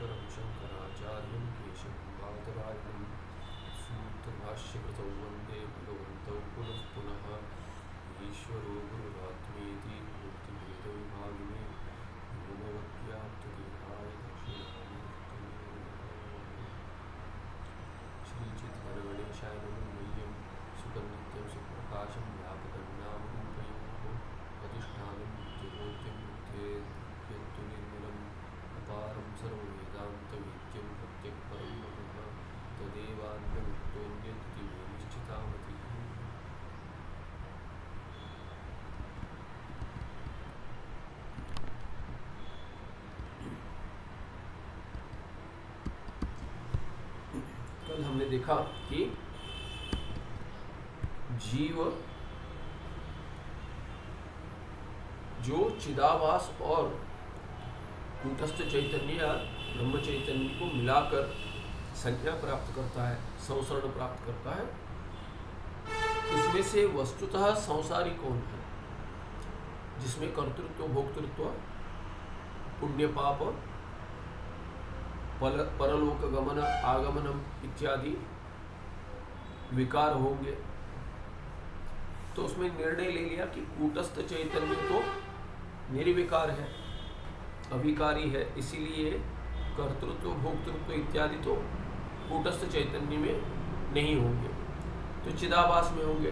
शङ्करं शङ्कराचार्यं केशवं बादरायणं सूत्रभाष्यकृतौ वन्दे भगवन्तौ पुनः पुनः ईश्वरो गुरुरात्मेति मूर्तिभेदविभागिने व्योमवद्व्याप्तदेहाय दक्षिणामूर्तये श्रीचिद्गणगणेशाय नमो मह्यं सुखनित्यं सुप्रकाशं व्यापकं नामरूपयोः अधिष्ठानं नित्यबोध्यं बुद्धेर्यन्तु निर्मलम् अपारं सर्ववेदान्तवेद्यं प्रत्यक्परं मम तदेवान्यमुक्तोऽन्यदिति मे निश्चितामतिः। कल हमने देखा कि जीव जो चिदाभास और कूटस्थ चैतन्य या ब्रह्म चैतन्य को मिलाकर संज्ञा प्राप्त करता है, संसरण प्राप्त करता है, उसमें से वस्तुतः संसारी कौन है, जिसमें कर्तृत्व भोक्तृत्व पुण्य पाप परलोक गमन आगमनम इत्यादि विकार होंगे। तो उसमें निर्णय ले लिया कि कूटस्थ चैतन्य तो निर्विकार है, अविकारी है, इसीलिए कर्तृत्व भोक्तृत्व इत्यादि तो कूटस्थ चैतन्य में नहीं होंगे, तो चिदाभास में होंगे।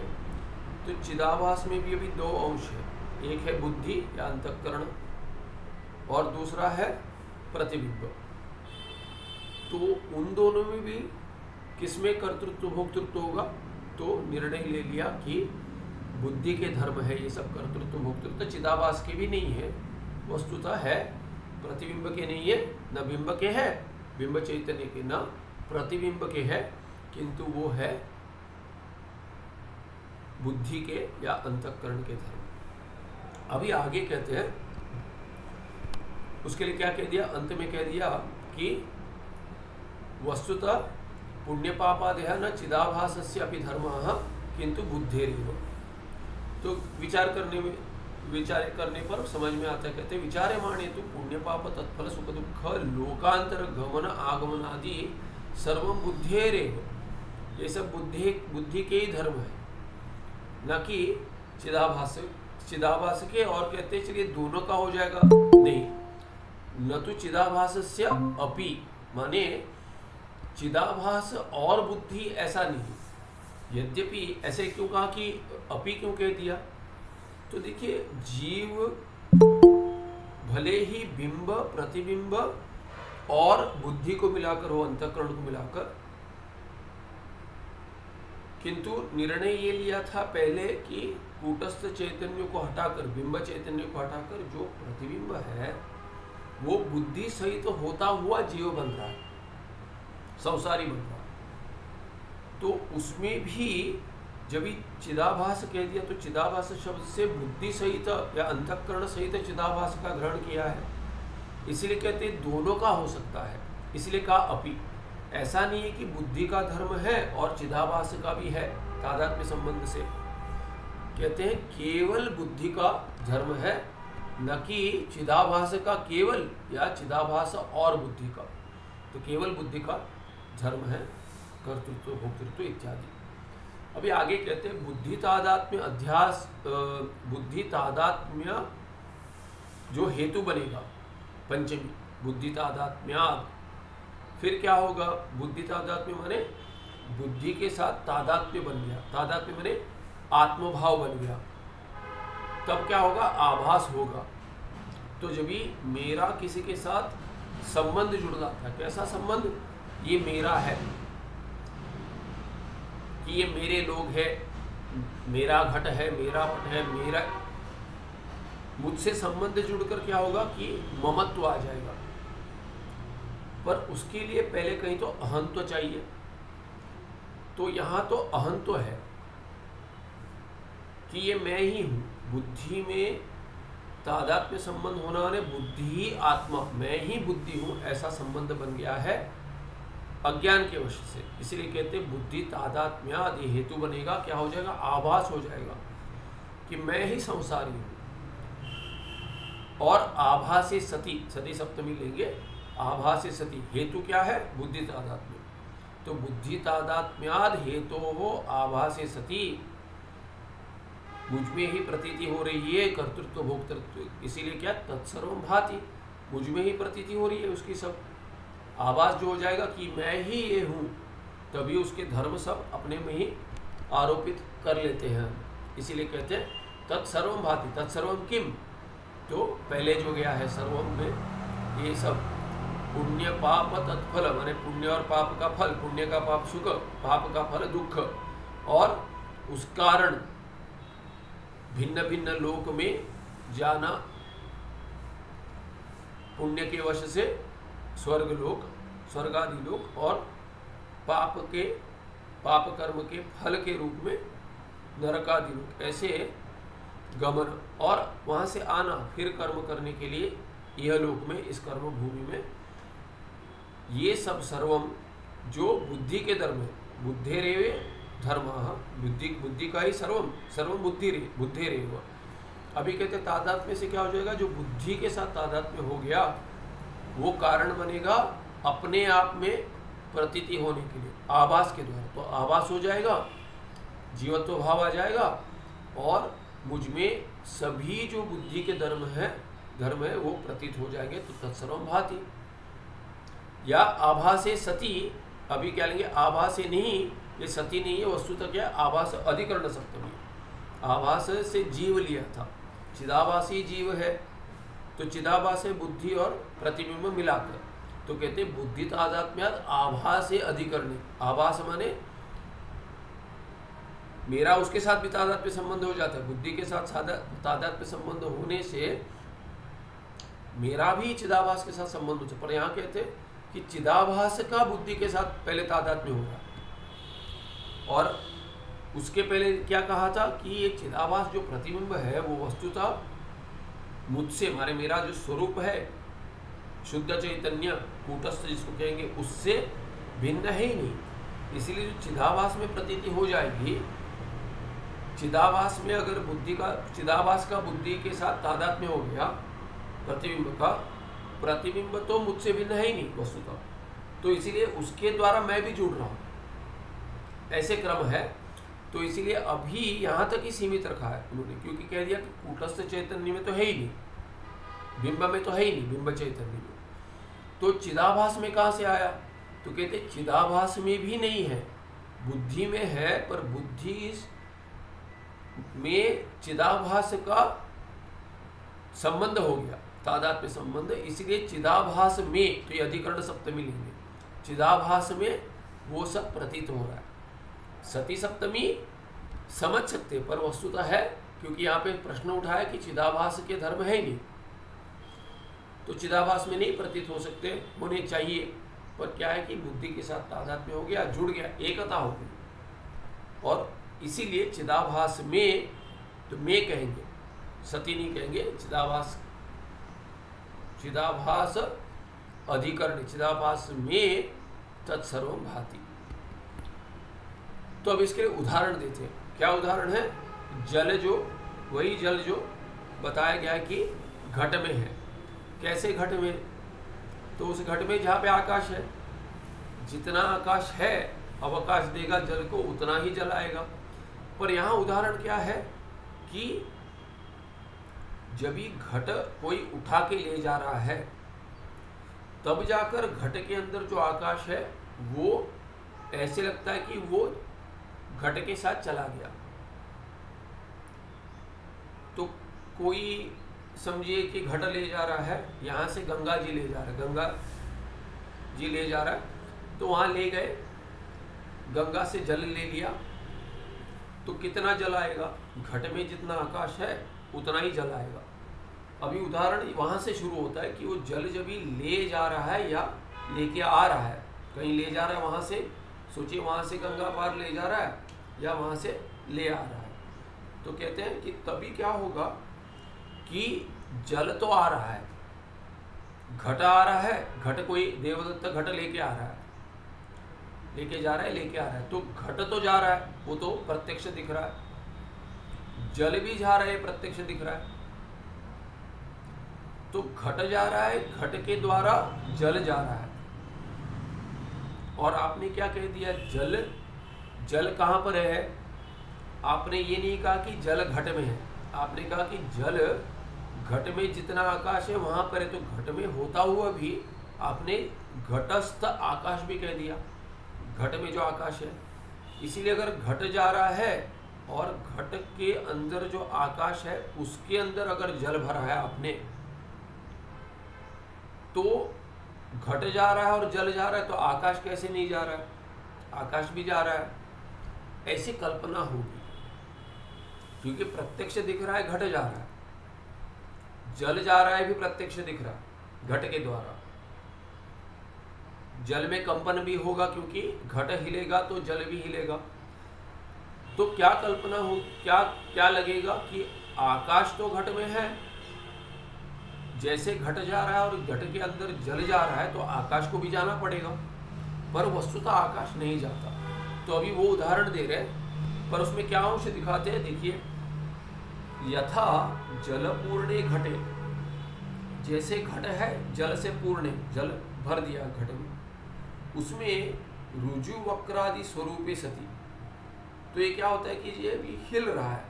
तो चिदाभास में भी अभी दो अंश है, एक है बुद्धि या अंतःकरण और दूसरा है प्रतिबिंब। तो उन दोनों में भी किसमें कर्तृत्व भोक्तृत्व होगा, तो निर्णय ले लिया कि बुद्धि के धर्म है ये सब कर्तृत्व भोक्तृत्व, चिदाभास के भी नहीं है, वस्तुतः है, प्रतिबिंब के नहीं है, न बिंब के है, बिंब चैतन्य के न प्रतिबिंब के है, किंतु वो है बुद्धि के या अंतःकरण के धर्म। अभी आगे कहते हैं, उसके लिए क्या कह दिया, अंत में कह दिया कि वस्तुतः पुण्य पापादेह न चिदाभासस्य अपि धर्मः किंतु बुद्धेरेव। तो विचार करने पर समझ में आता है, कहते विचार्यमाणे तो पुण्य पाप तत्फल सुख दुख लोकांतर गमन आगमन आदि सर्वं बुद्धेरेव, ये सब बुद्धि के ही धर्म है, न कि चिदाभास के। और कहते चलिए दोनों का हो जाएगा, नहीं, न तो चिदाभासस्य अपि, माने चिदाभास और बुद्धि ऐसा नहीं। यद्यपि ऐसे क्यों कहा कि अपि क्यों कह दिया, तो देखिए जीव भले ही बिंब प्रतिबिंब और बुद्धि को मिलाकर हो, अंतःकरण को मिलाकर, किंतु निर्णय ये लिया था पहले कि कूटस्थ चैतन्य को हटाकर, बिंब चैतन्य को हटाकर जो प्रतिबिंब है वो बुद्धि सहित तो होता हुआ जीव बन रहा है, संसारी बन रहा है। तो उसमें भी जब चिदाभास कह दिया तो चिदाभास शब्द से बुद्धि सहित या अंतःकरण सहित चिदाभास का ग्रहण किया है, इसलिए कहते हैं दोनों का हो सकता है, इसलिए कहा अपि। ऐसा नहीं है कि बुद्धि का धर्म है और चिदाभास का भी है, तादात्म्य संबंध से कहते हैं केवल बुद्धि का धर्म है, न कि चिदाभास का केवल या चिदाभास और बुद्धि का। तो केवल बुद्धि का धर्म है कर्तृत्व भोक्तृत्व इत्यादि। अभी आगे कहते हैं बुद्धि तादात्म्य अध्यास, बुद्धि तादात्म्य जो हेतु बनेगा, पंचमी बुद्धि तादात्म्याद, फिर क्या होगा, बुद्धि तादात्म्य माने बुद्धि के साथ तादात्म्य बन गया, तादात्म्य माने आत्मभाव बन गया, तब क्या होगा, आभास होगा। तो जब भी मेरा किसी के साथ संबंध जुड़ जाता है, कैसा संबंध, ये मेरा है, कि ये मेरे लोग हैं, मेरा घट है, मेरा पट है, मेरा, मुझसे संबंध जुड़कर क्या होगा कि ममत्व आ जाएगा। पर उसके लिए पहले कहीं तो अहंत्व चाहिए, तो यहाँ तो अहंत्व है कि ये मैं ही हूँ, बुद्धि में तादात्म्य संबंध होना माने बुद्धि ही आत्मा, मैं ही बुद्धि हूँ, ऐसा संबंध बन गया है अज्ञान के वश से। इसलिए कहते हैं बुद्धि तादात्म्यादि हेतु बनेगा, क्या हो जाएगा, आभास हो जाएगा कि मैं ही संसारी हूँ। और आभासे सती, सती सप्तमी लेंगे आभासे सति, हेतु क्या है? बुद्धि तादात्म्य। तो बुद्धि तादात्म्याद हेतु हो आभासे सति, मुझ में ही प्रतीति हो रही है कर्तृत्व भोक्तृत्व, इसीलिए क्या? तत्सर्वम भाति, मुझ में ही प्रतीति हो रही है उसकी सब। आभास जो हो जाएगा कि मैं ही ये हूँ, तभी उसके धर्म सब अपने में ही आरोपित कर लेते हैं, इसीलिए कहते हैं तत्सर्वम भाति। तत्सर्वम किम? तो पहले जो गया है सर्वम में, ये सब पुण्य पाप तत्फल, माने पुण्य और पाप का फल, पुण्य का पाप सुख, पाप का फल दुख, और उस कारण भिन्न भिन्न लोक में जाना, पुण्य के वश से स्वर्ग लोक, स्वर्गादि लोक, और पाप कर्म के फल के रूप में नरकादि लोक, ऐसे गमन, और वहाँ से आना फिर कर्म करने के लिए यह लोक में, इस कर्म भूमि में, ये सब सर्वम जो बुद्धि के धर्म है, बुद्धेरेवे धर्म, बुद्धि का ही सर्वम बुद्धिरेव। अभी कहते तादात्म्य से क्या हो जाएगा? जो बुद्धि के साथ तादात्म्य हो गया वो कारण बनेगा अपने आप में प्रतीति होने के लिए, आभास के द्वारा। तो आभास हो जाएगा, जीवत्व भाव आ जाएगा, और मुझ में सभी जो बुद्धि के धर्म है वो प्रतीत हो जाएंगे। तो तत्सर्वम भाति, या आभासे सति। अभी क्या लेंगे? आभासे नहीं, ये सती नहीं है, वस्तुतः क्या? आभास अधिकरण सप्तमी, आभास से जीव लिया था, चिदाभासी जीव है, तो चिदाभास है बुद्धि और प्रतिबिंब मिलाकर। तो कहते हैं बुद्धि तादात्म्यात आभासे अधिकरणे। आभास माने मेरा उसके साथ भी तादात्म्य संबंध हो जाता है, बुद्धि के साथ तादात्म्य संबंध होने से मेरा भी चिदाभास के साथ संबंध होता है। पर यहाँ कहते हैं कि चिदाभास का बुद्धि के साथ पहले तादात्म्य होगा, और उसके पहले क्या कहा था कि ये चिदाभास जो प्रतिबिंब है वो वस्तुतः मुझसे, मारे मेरा जो स्वरूप है शुद्ध चैतन्य कूटस्थ जिसको कहेंगे, उससे भिन्न है ही नहीं। इसीलिए जो चिदाभास में प्रतीति हो जाएगी, चिदाभास में अगर चिदाभास का बुद्धि के साथ तादात्म्य हो गया प्रतिबिंब तो मुझसे भिन्न है ही नहीं वस्तुतः, तो इसीलिए उसके द्वारा मैं भी जुड़ रहा हूँ, ऐसे क्रम है। तो इसीलिए अभी यहाँ तक ही सीमित रखा है उन्होंने, क्योंकि कह दिया कि कूटस्थ चैतन्य में तो है ही नहीं, बिंब में तो है ही नहीं, बिंब चैतन्य में। तो चिदाभास में कहाँ से आया? तो कहते चिदाभास में भी नहीं है, बुद्धि में है, पर बुद्धि में चिदाभास का संबंध हो गया, तादात्म्य संबंध, इसलिए चिदाभास में, तो ये अधिकरण सप्तमी लेंगे, चिदाभास में वो सब प्रतीत हो रहा है। सती सप्तमी समझ सकते, पर वस्तुतः है, क्योंकि यहाँ पे प्रश्न उठाया कि चिदाभास के धर्म है ही नहीं, तो चिदाभास में नहीं प्रतीत हो सकते, होने चाहिए, पर क्या है कि बुद्धि के साथ तादात्म्य हो गया, जुड़ गया, एकता हो गई, और इसीलिए चिदाभास में, तो में कहेंगे, सती नहीं कहेंगे, चिदाभास अधिकरण, चिदाभास में तत्सर्वम भाति। तो अब इसके लिए उदाहरण देते हैं। क्या उदाहरण है? जल, जो वही जल जो बताया गया कि घट में है। कैसे घट में? तो उस घट में जहाँ पे आकाश है, जितना आकाश है अवकाश देगा जल को, उतना ही जल आएगा। पर यहाँ उदाहरण क्या है कि जब ही घट कोई उठा के ले जा रहा है, तब जाकर घट के अंदर जो आकाश है वो ऐसे लगता है कि वो घट के साथ चला गया। तो कोई समझिए कि घट ले जा रहा है, यहाँ से गंगा जी ले जा रहा है, गंगा जी ले जा रहा है, तो वहाँ ले गए, गंगा से जल ले लिया, तो कितना जल आएगा? घट में जितना आकाश है उतना ही जल आएगा। अभी उदाहरण वहाँ से शुरू होता है कि वो जल जब भी ले जा रहा है या लेके आ रहा है, कहीं ले जा रहा है, वहाँ से सोचिए, वहाँ से गंगा पार ले जा रहा है या वहाँ से ले आ रहा है, तो कहते हैं कि तभी क्या होगा कि जल तो आ रहा है, घट आ रहा है, घट कोई देवदत्त घट लेके आ रहा है, लेके जा रहा है, लेके आ रहा है, तो घट तो जा रहा है, वो तो प्रत्यक्ष दिख रहा है, जल भी जा रहा है, प्रत्यक्ष दिख रहा है। तो घट जा रहा है, घट के द्वारा जल जा रहा है। और आपने क्या कह दिया, जल, जल कहाँ पर है? आपने ये नहीं कहा कि जल घट में है, आपने कहा कि जल घट में जितना आकाश है वहां पर है। तो घट में होता हुआ भी आपने घटस्थ आकाश भी कह दिया, घट में जो आकाश है। इसीलिए अगर घट जा रहा है और घट के अंदर जो आकाश है उसके अंदर अगर जल भरा है आपने, तो घट जा रहा है और जल जा रहा है, तो आकाश कैसे नहीं जा रहा है? आकाश भी जा रहा है। ऐसी कल्पना होगी, क्योंकि प्रत्यक्ष दिख रहा है, घट जा रहा है, जल जा रहा है भी प्रत्यक्ष दिख रहा है घट के द्वारा। जल में कंपन भी होगा, क्योंकि घट हिलेगा तो जल भी हिलेगा। तो क्या कल्पना हो, क्या लगेगा कि आकाश तो घट में है, जैसे घट जा रहा है और घट के अंदर जल जा रहा है तो आकाश को भी जाना पड़ेगा, पर वस्तुतः आकाश नहीं जाता। तो अभी वो उदाहरण दे रहे, पर उसमें क्या अंश दिखाते हैं, देखिए, यथा जल पूर्णे घटे, जैसे घट है जल से पूर्ण है, जल भर दिया घट में, उसमें रुजु वक्रादि स्वरूपे सती। तो ये क्या होता है कि ये भी हिल रहा है,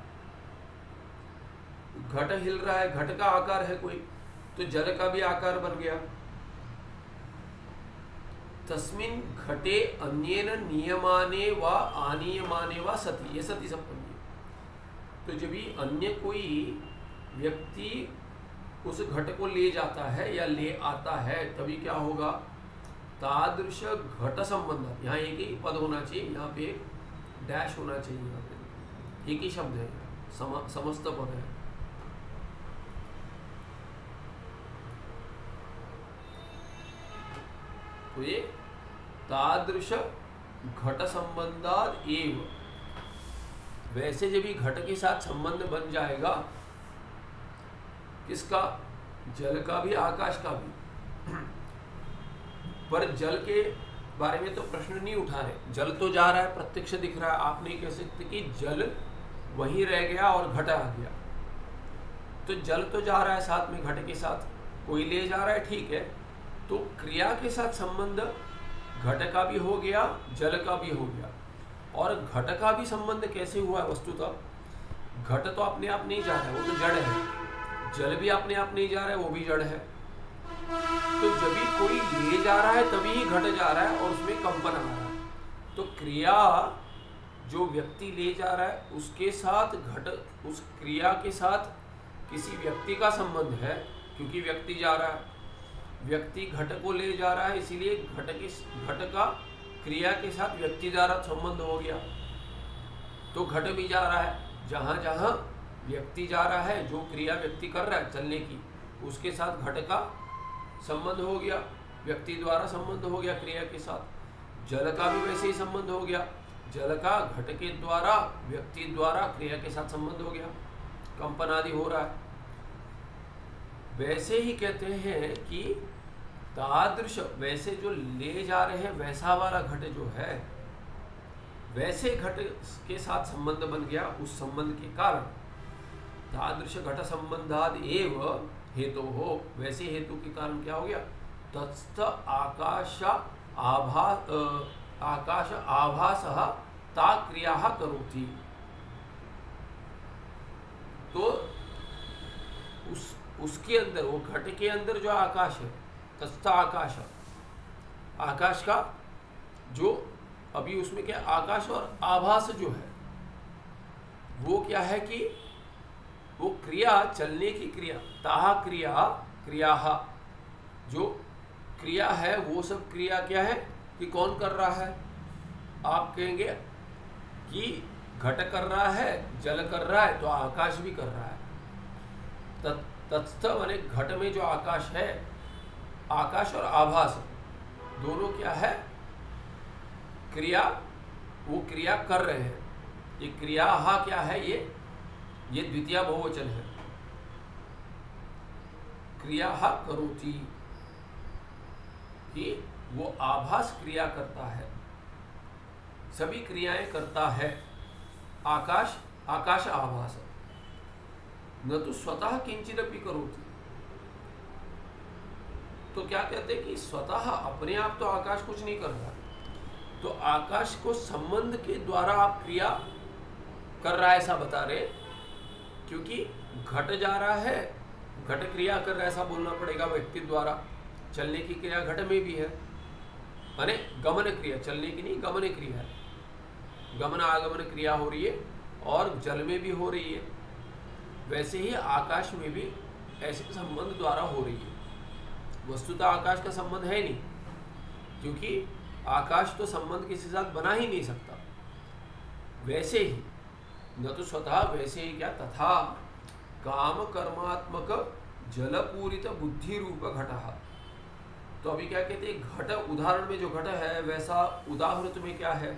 घट हिल रहा है, घट का आकार है कोई, तो जल का भी आकार बन गया। तस्मिन् घटे अन्येन नियमाने व आनियमाने व सति, ये सति संपन्न। तो जब भी अन्य कोई व्यक्ति उस घट को ले जाता है या ले आता है, तभी क्या होगा, तादृश घट संबंध। यहाँ एक ही पद होना चाहिए, यहाँ पे डैश होना चाहिए, यहाँ पे एक ही शब्द है, समस्त पद है। तो ये तादृश घट संबंधाद एव, वैसे जब भी घट के साथ संबंध बन जाएगा, किसका, जल का भी आकाश का भी। पर जल के बारे में तो प्रश्न नहीं उठा रहे, जल तो जा रहा है, प्रत्यक्ष दिख रहा है। आप नहीं कह सकते कि जल वहीं रह गया और घट आ गया। तो जल तो जा रहा है साथ में, घट के साथ कोई ले जा रहा है, ठीक है। तो क्रिया के साथ संबंध घट का भी हो गया, जल का भी हो गया। और घट का भी संबंध कैसे हुआ है? वस्तुतः घट तो अपने आप नहीं जा रहा है, वो तो जड़ है। जल भी अपने आप नहीं जा रहा है, वो भी जड़ है। तो जब भी कोई ले जा रहा है तभी घट जा रहा है और उसमें कंपन आ रहा है। तो क्रिया जो व्यक्ति ले जा रहा है उसके साथ घट, उस क्रिया के साथ किसी व्यक्ति का संबंध है, क्योंकि व्यक्ति जा रहा है, व्यक्ति घट को ले जा रहा है, इसीलिए घट का क्रिया के साथ व्यक्ति द्वारा संबंध हो गया। तो घट भी जा रहा है, जहाँ जहाँ व्यक्ति जा रहा है, जो क्रिया व्यक्ति कर रहा है चलने की, उसके साथ घट का संबंध हो गया, व्यक्ति द्वारा संबंध हो गया क्रिया के साथ। जल का भी वैसे ही संबंध हो गया, जल का घट के द्वारा व्यक्ति द्वारा क्रिया के साथ संबंध हो गया, कंपन आदि हो रहा है। वैसे ही कहते हैं कि तादृश, वैसे जो ले जा रहे हैं वैसा वाला घट जो है, वैसे घट के साथ संबंध बन गया, उस संबंध के कारण तादृश घट संबंधाद एव हेतु हो, वैसे हेतु के कारण क्या हो गया, तत्स्थ आकाश आभास ता क्रिया करोति। तो उसके अंदर, वो घट के अंदर जो आकाश है, तत्स्थ आकाश, आकाश का जो अभी उसमें क्या, आकाश और आभास जो है वो क्या है कि वो क्रिया, चलने की क्रिया, ताहा क्रिया, क्रिया, जो क्रिया है वो सब क्रिया क्या है कि कौन कर रहा है? आप कहेंगे कि घट कर रहा है, जल कर रहा है, तो आकाश भी कर रहा है। तत्स्थ माने घट में जो आकाश है, आकाश और आभास दोनों क्या है, क्रिया, वो क्रिया कर रहे हैं। ये क्रिया क्या है, ये द्वितीय बहुवचन है, क्रिया करोति, कि वो आभास क्रिया करता है, सभी क्रियाएं करता है। आकाश, आकाश आभास, न तो स्वतः किंचिदपि करोति, तो क्या कहते हैं कि स्वतः अपने आप तो आकाश कुछ नहीं कर रहा, तो आकाश को संबंध के द्वारा आप क्रिया कर रहा है ऐसा बता रहे, क्योंकि घट जा रहा है, घट क्रिया कर रहा है ऐसा बोलना पड़ेगा व्यक्ति द्वारा। चलने की क्रिया घट में भी है, माने गमन क्रिया, चलने की नहीं गमन क्रिया है, गमन आगमन क्रिया हो रही है और जल में भी हो रही है। वैसे ही आकाश में भी ऐसे संबंध द्वारा हो रही है। वस्तुतः आकाश का संबंध है नहीं, क्योंकि आकाश तो संबंध किसी साथ बना ही नहीं सकता। वैसे ही न तो स्वतः, वैसे ही क्या, तथा काम कर्मात्मक जलपूरित बुद्धि रूप घटः। तो अभी क्या कहते हैं, घट उदाहरण में जो घट है वैसा उदाहृत में क्या है,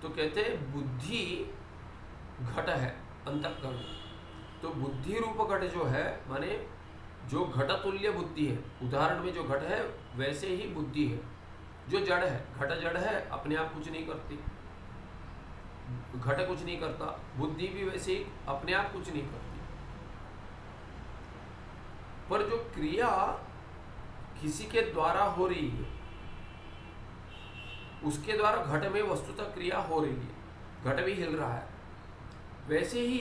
तो कहते हैं बुद्धि घट है, अंतःकरण। तो बुद्धि रूप घट जो है, माने जो घट तुल्य बुद्धि है, उदाहरण में जो घट है वैसे ही बुद्धि है जो जड़ है। घट जड़ है, अपने आप कुछ नहीं करती, घट कुछ नहीं करता, बुद्धि भी वैसे ही अपने आप कुछ नहीं करती। पर जो क्रिया किसी के द्वारा हो रही है, उसके द्वारा घट में वस्तुतः क्रिया हो रही है, घट भी हिल रहा है। वैसे ही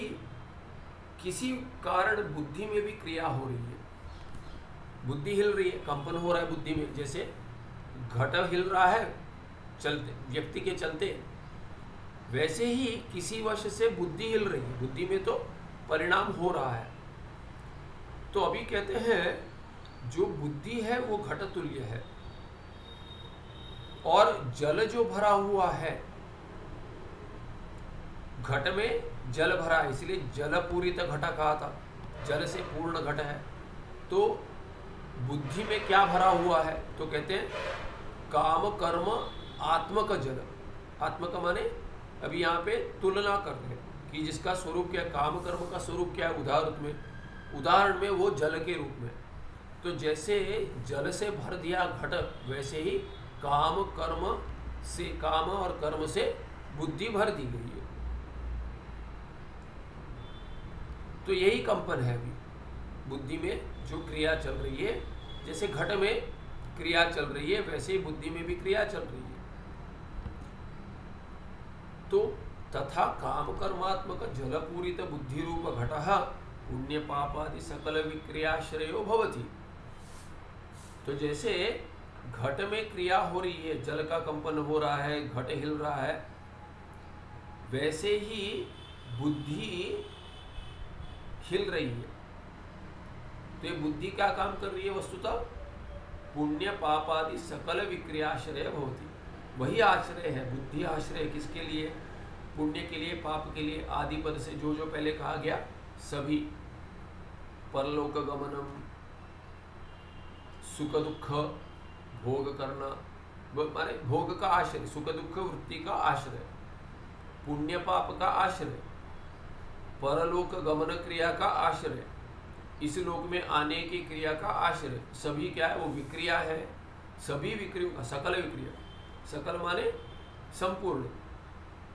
किसी कारण बुद्धि में भी क्रिया हो रही है, बुद्धि हिल रही है, कंपन हो रहा है बुद्धि में। जैसे घट हिल रहा है चलते व्यक्ति के चलते, वैसे ही किसी वश से बुद्धि हिल रही है, बुद्धि में तो परिणाम हो रहा है। तो अभी कहते हैं जो बुद्धि है वो घट तुल्य है, और जल जो भरा हुआ है, घट में जल भरा है, इसलिए जल पूरित घटा कहा था, जल से पूर्ण घट है। तो बुद्धि में क्या भरा हुआ है, तो कहते हैं काम कर्म आत्मक जल। आत्मक माने अभी यहाँ पे तुलना कर रहे हैं कि जिसका स्वरूप क्या है, काम कर्म का स्वरूप क्या है उदाहरण में वो जल के रूप में। तो जैसे जल से भर दिया घट, वैसे ही काम कर्म से, काम और कर्म से बुद्धि भर दी गई है। तो यही कंपन है अभी बुद्धि में जो क्रिया चल रही है। जैसे घट में क्रिया चल रही है, वैसे ही बुद्धि में भी क्रिया चल रही है। तो तथा काम कर्मात्मक जलपूरित बुद्धि रूप घटः पुण्य पापादि सकल विक्रियाश्रयो भवति। तो जैसे घट में क्रिया हो रही है, जल का कंपन हो रहा है, घट हिल रहा है, वैसे ही बुद्धि हिल रही है। तो ये बुद्धि क्या काम कर रही है, वस्तुतः पुण्य पापादि सकल विक्रियाश्रय भवति। वही आश्रय है, बुद्धि आश्रय किसके लिए, पुण्य के लिए, पाप के लिए। आदि पद से जो जो पहले कहा गया सभी, परलोक गमनम, सुख दुख भोग करना, माने भोग का आश्रय, सुख दुख वृत्ति का आश्रय, पुण्य पाप का आश्रय, परलोक गमन क्रिया का आश्रय, इस लोक में आने की क्रिया का आश्रय। सभी क्या है, वो विक्रिया है, सभी विक्रियों का, सकल विक्रिया, सकल माने संपूर्ण,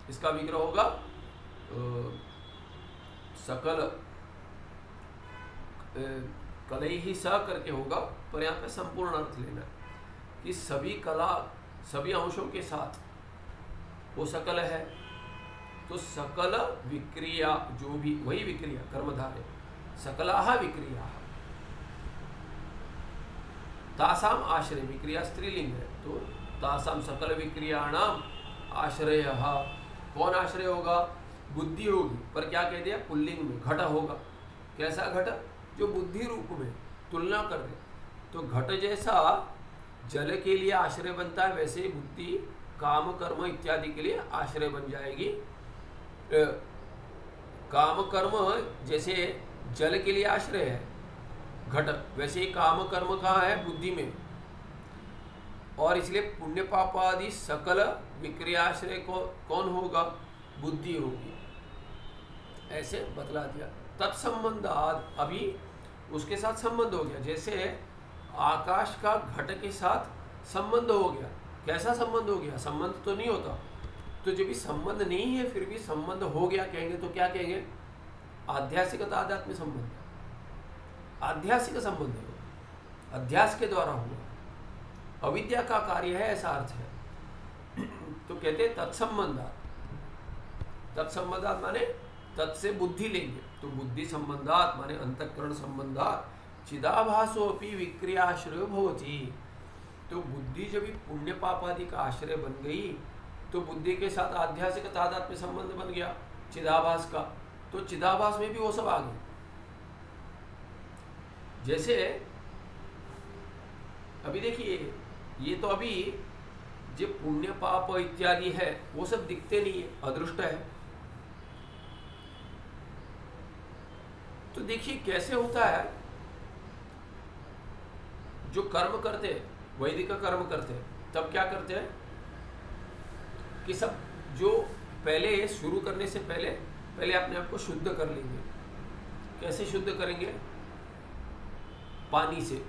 इसका विग्रह होगा सकल, कलई ही स करके होगा, पर यहाँ पे संपूर्ण अर्थ लेना है कि सभी कला, सभी अंशों के साथ वो सकल है। तो सकल विक्रिया, जो भी वही विक्रिया कर्मधारय, सकलाः विक्रियाः, तासाम आश्रय, विक्रिया स्त्रीलिंग है, तो तासाम सकल विक्रियाणाम आश्रयः। कौन आश्रय होगा, बुद्धि होगी, पर क्या कह दिया, पुल्लिंग में घट होगा। कैसा घट, जो बुद्धि रूप में तुलना कर दे। तो घट जैसा जल के लिए आश्रय बनता है, वैसे ही बुद्धि काम कर्म इत्यादि के लिए आश्रय बन जाएगी। काम कर्म जैसे जल के लिए आश्रय है घट, वैसे ही काम कर्म कहाँ है, बुद्धि में। और इसलिए पुण्य पाप आदि सकल विक्रियाश्रय को कौन होगा, बुद्धि होगी, ऐसे बतला दिया। तत्संबंध अभी उसके साथ संबंध हो गया, जैसे आकाश का घट के साथ संबंध हो गया। कैसा संबंध हो गया, संबंध तो नहीं होता, तो जब भी संबंध नहीं है फिर भी संबंध हो गया कहेंगे तो क्या कहेंगे, आध्यासिक आध्यात्मिक संबंध, आध्यासिक संबंध है। अध्यास के द्वारा हुआ, अविद्या का कार्य है, ऐसा अर्थ है। तो कहते हैं तत्संबंधात, तत्संबंधात माने तत् से बुद्धि लेंगे, तो बुद्धि संबंधात माने अंतःकरण संबंधात चिदाभासोपि विक्रियाश्रय भवति। तो बुद्धि जब पुण्य पाप आदि का आश्रय बन गई तो बुद्धि के साथ आध्यासिक तादात्म्य संबंध बन गया चिदाभास का, तो चिदाभास में भी वो सब आ गए। जैसे अभी देखिए, ये तो अभी जो पुण्य पाप इत्यादि है वो सब दिखते नहीं है, अदृष्ट है। तो देखिए कैसे होता है, जो कर्म करते हैं, वैदिक का कर्म करते हैं, तब क्या करते हैं कि सब जो पहले शुरू करने से पहले अपने आप को शुद्ध कर लेंगे। कैसे शुद्ध करेंगे? पानी से।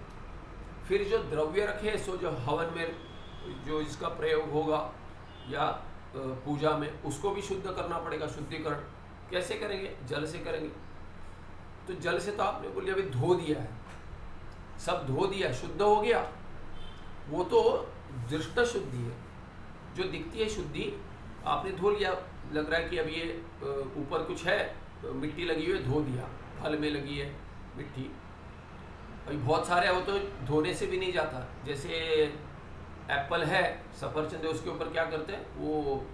फिर जो द्रव्य रखे सो जो हवन में जो इसका प्रयोग होगा या पूजा में, उसको भी शुद्ध करना पड़ेगा। शुद्धिकरण कैसे करेंगे? जल से करेंगे। तो जल से तो आपने बोलिए अभी धो दिया है, सब धो दिया, शुद्ध हो गया, वो तो दृष्ट शुद्धि है, जो दिखती है शुद्धि। आपने धो लिया, लग रहा है कि अब ये ऊपर कुछ है, मिट्टी लगी हुई है, धो दिया, फल में लगी है मिट्टी। अभी बहुत सारे वो तो धोने से भी नहीं जाता। जैसे एप्पल है, सफरचंद है, उसके ऊपर क्या करते हैं, वो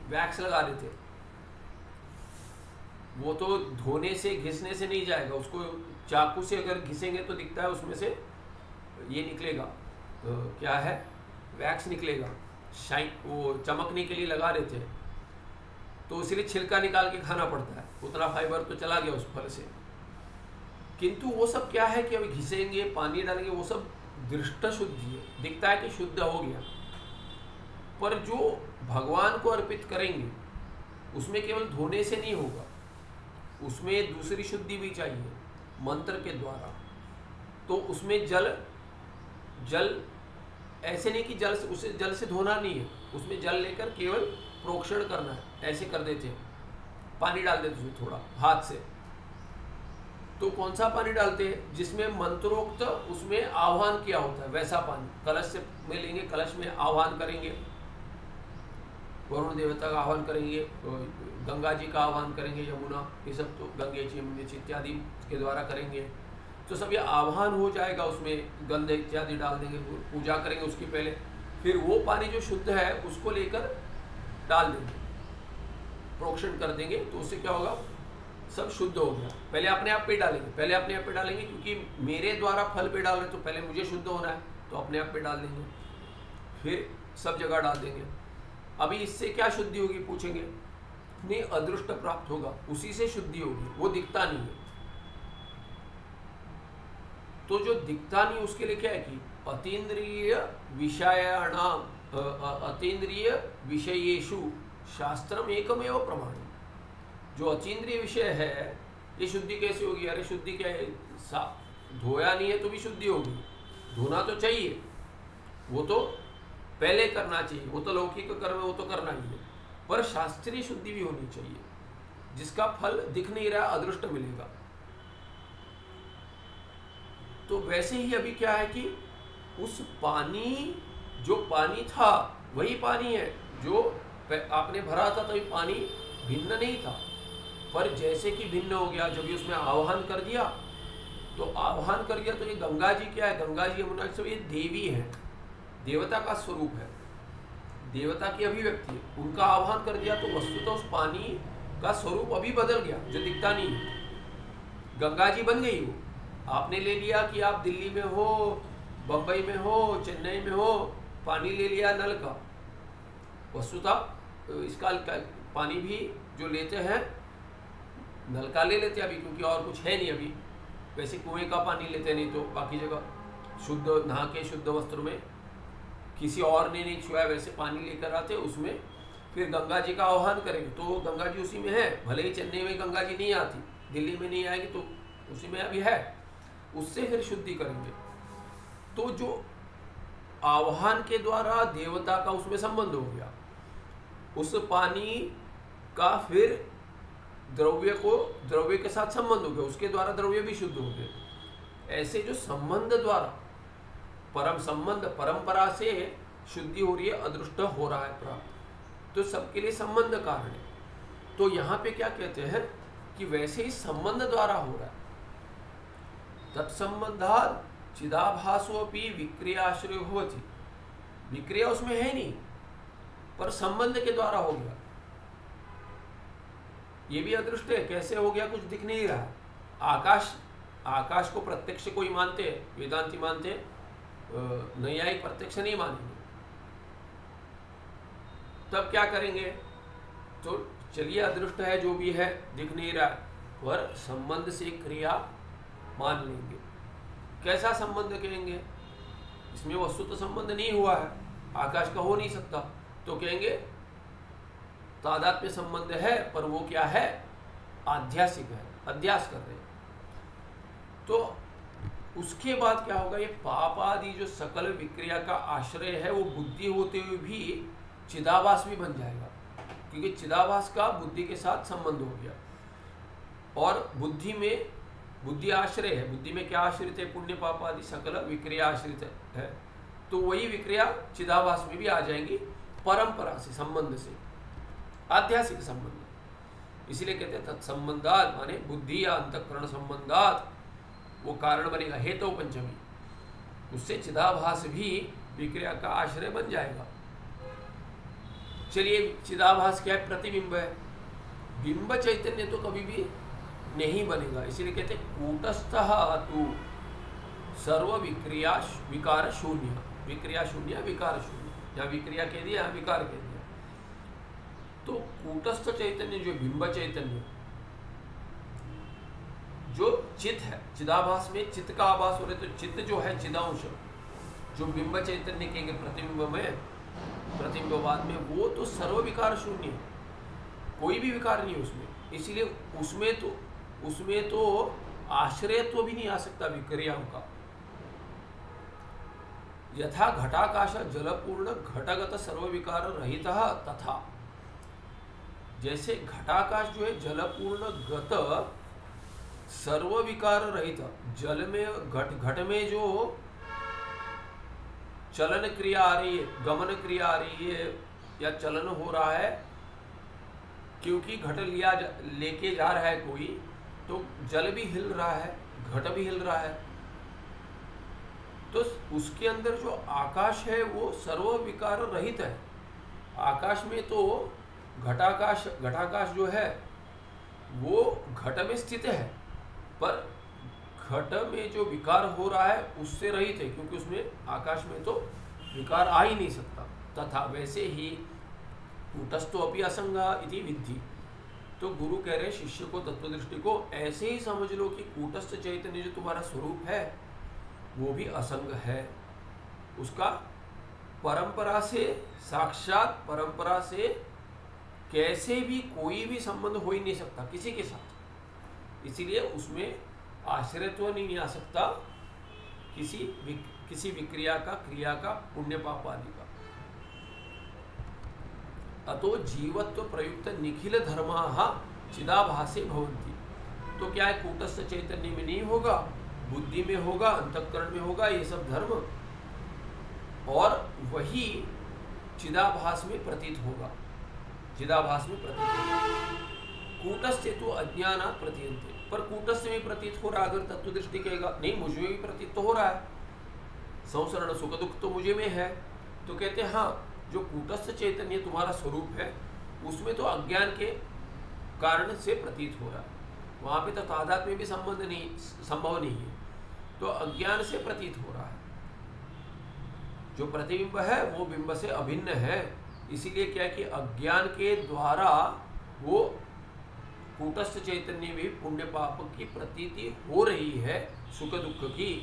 वैक्स लगा देते हैं। वो तो धोने से घिसने से नहीं जाएगा, उसको चाकू से अगर घिसेंगे तो दिखता है उसमें से ये निकलेगा, क्या है, वैक्स निकलेगा, शाइन, वो चमकने के लिए लगा देते हैं। तो इसलिए छिलका निकाल के खाना पड़ता है, उतना फाइबर तो चला गया उस फल से। किंतु वो सब क्या है कि अभी घिसेंगे, पानी डालेंगे, वो सब दृष्ट शुद्धि है, दिखता है कि शुद्ध हो गया। पर जो भगवान को अर्पित करेंगे उसमें केवल धोने से नहीं होगा, उसमें दूसरी शुद्धि भी चाहिए मंत्र के द्वारा। तो उसमें जल ऐसे नहीं कि उसे जल से धोना नहीं है, उसमें जल लेकर केवल प्रोक्षण करना है। ऐसे कर देते हैं, पानी डाल देते हैं थोड़ा हाथ से। तो कौन सा पानी डालते हैं? जिसमें मंत्रोक्त उसमें आह्वान किया होता है, वैसा पानी कलश से में लेंगे, कलश में आह्वान करेंगे, वरुण देवता का आह्वान करेंगे, गंगा जी का आह्वान करेंगे, यमुना, ये सब तो गंगे जी, यमुना जी इत्यादि के द्वारा करेंगे। तो सब ये आह्वान हो जाएगा, उसमें गंध इत्यादि डाल देंगे, पूजा करेंगे उसकी पहले। फिर वो पानी जो शुद्ध है उसको लेकर डाल देंगे, प्रोक्षण कर देंगे, तो उससे क्या होगा, सब शुद्ध हो गया। पहले अपने आप पे डालेंगे, क्योंकि मेरे द्वारा फल पे डाल रहे तो पहले मुझे शुद्ध होना है, तो अपने आप पे डाल देंगे, फिर सब जगह डाल देंगे। अभी इससे क्या शुद्धि होगी पूछेंगे? नहीं, अदृष्ट प्राप्त होगा, उसी से शुद्धि होगी, वो दिखता नहीं है। तो जो दिखता नहीं उसके लिए क्या है कि अतीन्द्रिय विषयाणाम अतीन्द्रिय विषयेषु शास्त्रम एकमेव प्रमाण। जो अतीन्द्रिय विषय है ये शुद्धि कैसे होगी? अरे शुद्धि क्या है, धोया नहीं है तो भी शुद्धि होगी, धोना तो चाहिए, वो तो पहले करना चाहिए, वो तो लौकिक कर्म है, वो तो करना ही है। पर शास्त्रीय शुद्धि भी होनी चाहिए, जिसका फल दिख नहीं रहा, अदृष्ट मिलेगा। तो वैसे ही अभी क्या है कि उस पानी, जो पानी था वही पानी है जो आपने भरा था, तभी पानी भिन्न नहीं था। पर जैसे कि भिन्न हो गया, जब भी उसमें आह्वान कर दिया, तो आह्वान कर दिया, तो ये गंगा जी क्या है, गंगा जी यमुना सब ये देवी है, देवता का स्वरूप है, देवता की अभिव्यक्ति है। उनका आह्वान कर दिया तो वस्तुतः उस पानी का स्वरूप अभी बदल गया, जो दिखता नहीं है। गंगा जी बन गई वो। आपने ले लिया कि आप दिल्ली में हो, बम्बई में हो, चेन्नई में हो, पानी ले लिया नल का, वस्तुतः इसका पानी भी जो लेते हैं नल का ले लेते हैं अभी, क्योंकि और कुछ है नहीं अभी। वैसे कुएं का पानी लेते नहीं, तो बाकी जगह शुद्ध नहा के शुद्ध वस्त्र में किसी और ने नहीं छुआ, वैसे पानी लेकर आते उसमें, फिर गंगा जी का आह्वान करेंगे तो गंगा जी उसी में है। भले ही चेन्नई में गंगा जी नहीं आती, दिल्ली में नहीं आएगी, तो उसी में अभी है, उससे फिर शुद्धि करेंगे। तो जो आह्वान के द्वारा देवता का उसमें संबंध हो गया, उस पानी का फिर द्रव्य के साथ संबंध हो गया, उसके द्वारा द्रव्य भी शुद्ध हो गए। ऐसे जो संबंध द्वारा परम संबंध, परंपरा से शुद्धि हो रही है, अदृष्ट हो रहा है प्राप्त, तो सबके लिए संबंध कारण है। तो यहाँ पे क्या कहते हैं कि वैसे ही संबंध द्वारा हो रहा है। तत्संबंधात चिदाभासोपि विक्रियाश्रय होती, विक्रिया उसमें है नहीं, पर संबंध के द्वारा हो गया। ये भी अदृष्ट है, कैसे हो गया, कुछ दिख नहीं रहा। आकाश को प्रत्यक्ष कोई मानते हैं, वेदांती मानते हैं, नैयायिक प्रत्यक्ष नहीं मानेंगे। तब क्या करेंगे, तो चलिए अदृष्ट है जो भी है, दिख नहीं रहा, पर संबंध से क्रिया मान लेंगे। कैसा संबंध कहेंगे, इसमें वस्तु तो संबंध नहीं हुआ है, आकाश का हो नहीं सकता, तो कहेंगे तादात्म्य संबंध है, पर वो क्या है, आध्यासिक है, अध्यास कर रहे हैं। तो उसके बाद क्या होगा, ये पाप आदि जो सकल विक्रिया का आश्रय है वो बुद्धि होते हुए भी चिदाभास भी बन जाएगा, क्योंकि चिदाभास का बुद्धि के साथ संबंध हो गया। और बुद्धि में, बुद्धि आश्रय है, बुद्धि में क्या आश्रित है, पुण्य पाप आदि सकल विक्रिया आश्रित है, तो वही विक्रिया चिदाभास में भी आ जाएंगी, परंपरा से, संबंध से, आध्यासिक संबंध। इसीलिए कहते हैं तत्संबंधात, माने बुद्धि या अंतःकरण संबंधात, वो कारण बनेगा हेतु पंचमी, उससे चिदाभास भी विक्रिया का आश्रय बन जाएगा। चलिए चिदाभास क्या है, प्रतिबिंब है, बिंब चैतन्य तो कभी भी नहीं बनेगा। इसीलिए कहते हैं कूटस्थः तु सर्व विक्रिया विकार शून्य, विक्रिया शून्य विकार शून्य, या विक्रिया कह दिया या विकार कह दिया। तो कूटस्थ चैतन्य जो बिंब चैतन्य, जो चित है, चिदाभास में चित्त का आभास हो रहे, तो चित्त जो है चिदांश, जो बिंब चैतन्य कहेंगे प्रतिबिंब में, प्रतिबिंबवाद में, वो तो सर्व विकार शून्य है, कोई भी विकार नहीं उसमें। इसीलिए उसमें तो आश्रयत्व भी नहीं आ सकता विक्रियाओं का। यथा घटाकाश जलपूर्ण घटगत सर्व विकार रहित तथा, जैसे घटाकाश जो है जलपूर्ण गत सर्व विकार रहित, जल में घट में जो चलन क्रिया आ रही है, गमन क्रिया आ रही है, या चलन हो रहा है, क्योंकि घट लेके जा रहा है कोई, तो जल भी हिल रहा है, घट भी हिल रहा है, तो उसके अंदर जो आकाश है वो सर्व विकार रहित है। आकाश में तो घटाकाश जो है वो घट में स्थित है, पर घट में जो विकार हो रहा है उससे रहित है, क्योंकि उसमें आकाश में तो विकार आ ही नहीं सकता। तथा वैसे ही कूटस्थो अपि असंगा इति विद्धि, तो गुरु कह रहे शिष्य को, तत्वदृष्टि को ऐसे ही समझ लो कि कूटस्थ चैतन्य जो तुम्हारा स्वरूप है वो भी असंग है, उसका परंपरा से, साक्षात परंपरा से कैसे भी कोई भी संबंध हो ही नहीं सकता किसी के साथ। इसीलिए उसमें आश्रयत्व नहीं आ सकता किसी विक्रिया का, क्रिया का, पुण्य पाप आदि का। अतो जीवत्व प्रयुक्त निखिल धर्माः चिदाभासे भवन्ति, तो क्या है, कूटस्थ चैतन्य में नहीं होगा, बुद्धि में होगा, अंतःकरण में होगा ये सब धर्म, और वही चिदाभास में प्रतीत होगा, चिदाभास में प्रतीत होगा। कूटस्थ तो अज्ञानात् प्रतीयन्ते, पर कूटस्थ में प्रतीत हो रहा, अगर तत्वदृष्टि कहेगा नहीं मुझे भी प्रतीत तो हो रहा है, संसरण सुख दुख तो मुझे में है, तो कहते हैं हाँ, जो कूटस्थ चैतन्य तुम्हारा स्वरूप है उसमें तो अज्ञान के कारण से प्रतीत हो रहा है, वहाँ पे तो तादात्म्य भी संबंध नहीं, संभव नहीं है, तो अज्ञान से प्रतीत हो रहा है। जो प्रतिबिंब है वो बिंब से अभिन्न है, इसीलिए क्या है कि अज्ञान के द्वारा वो कूटस्थ चैतन्य भी पुण्य पाप की प्रतीति हो रही है, सुख दुख की,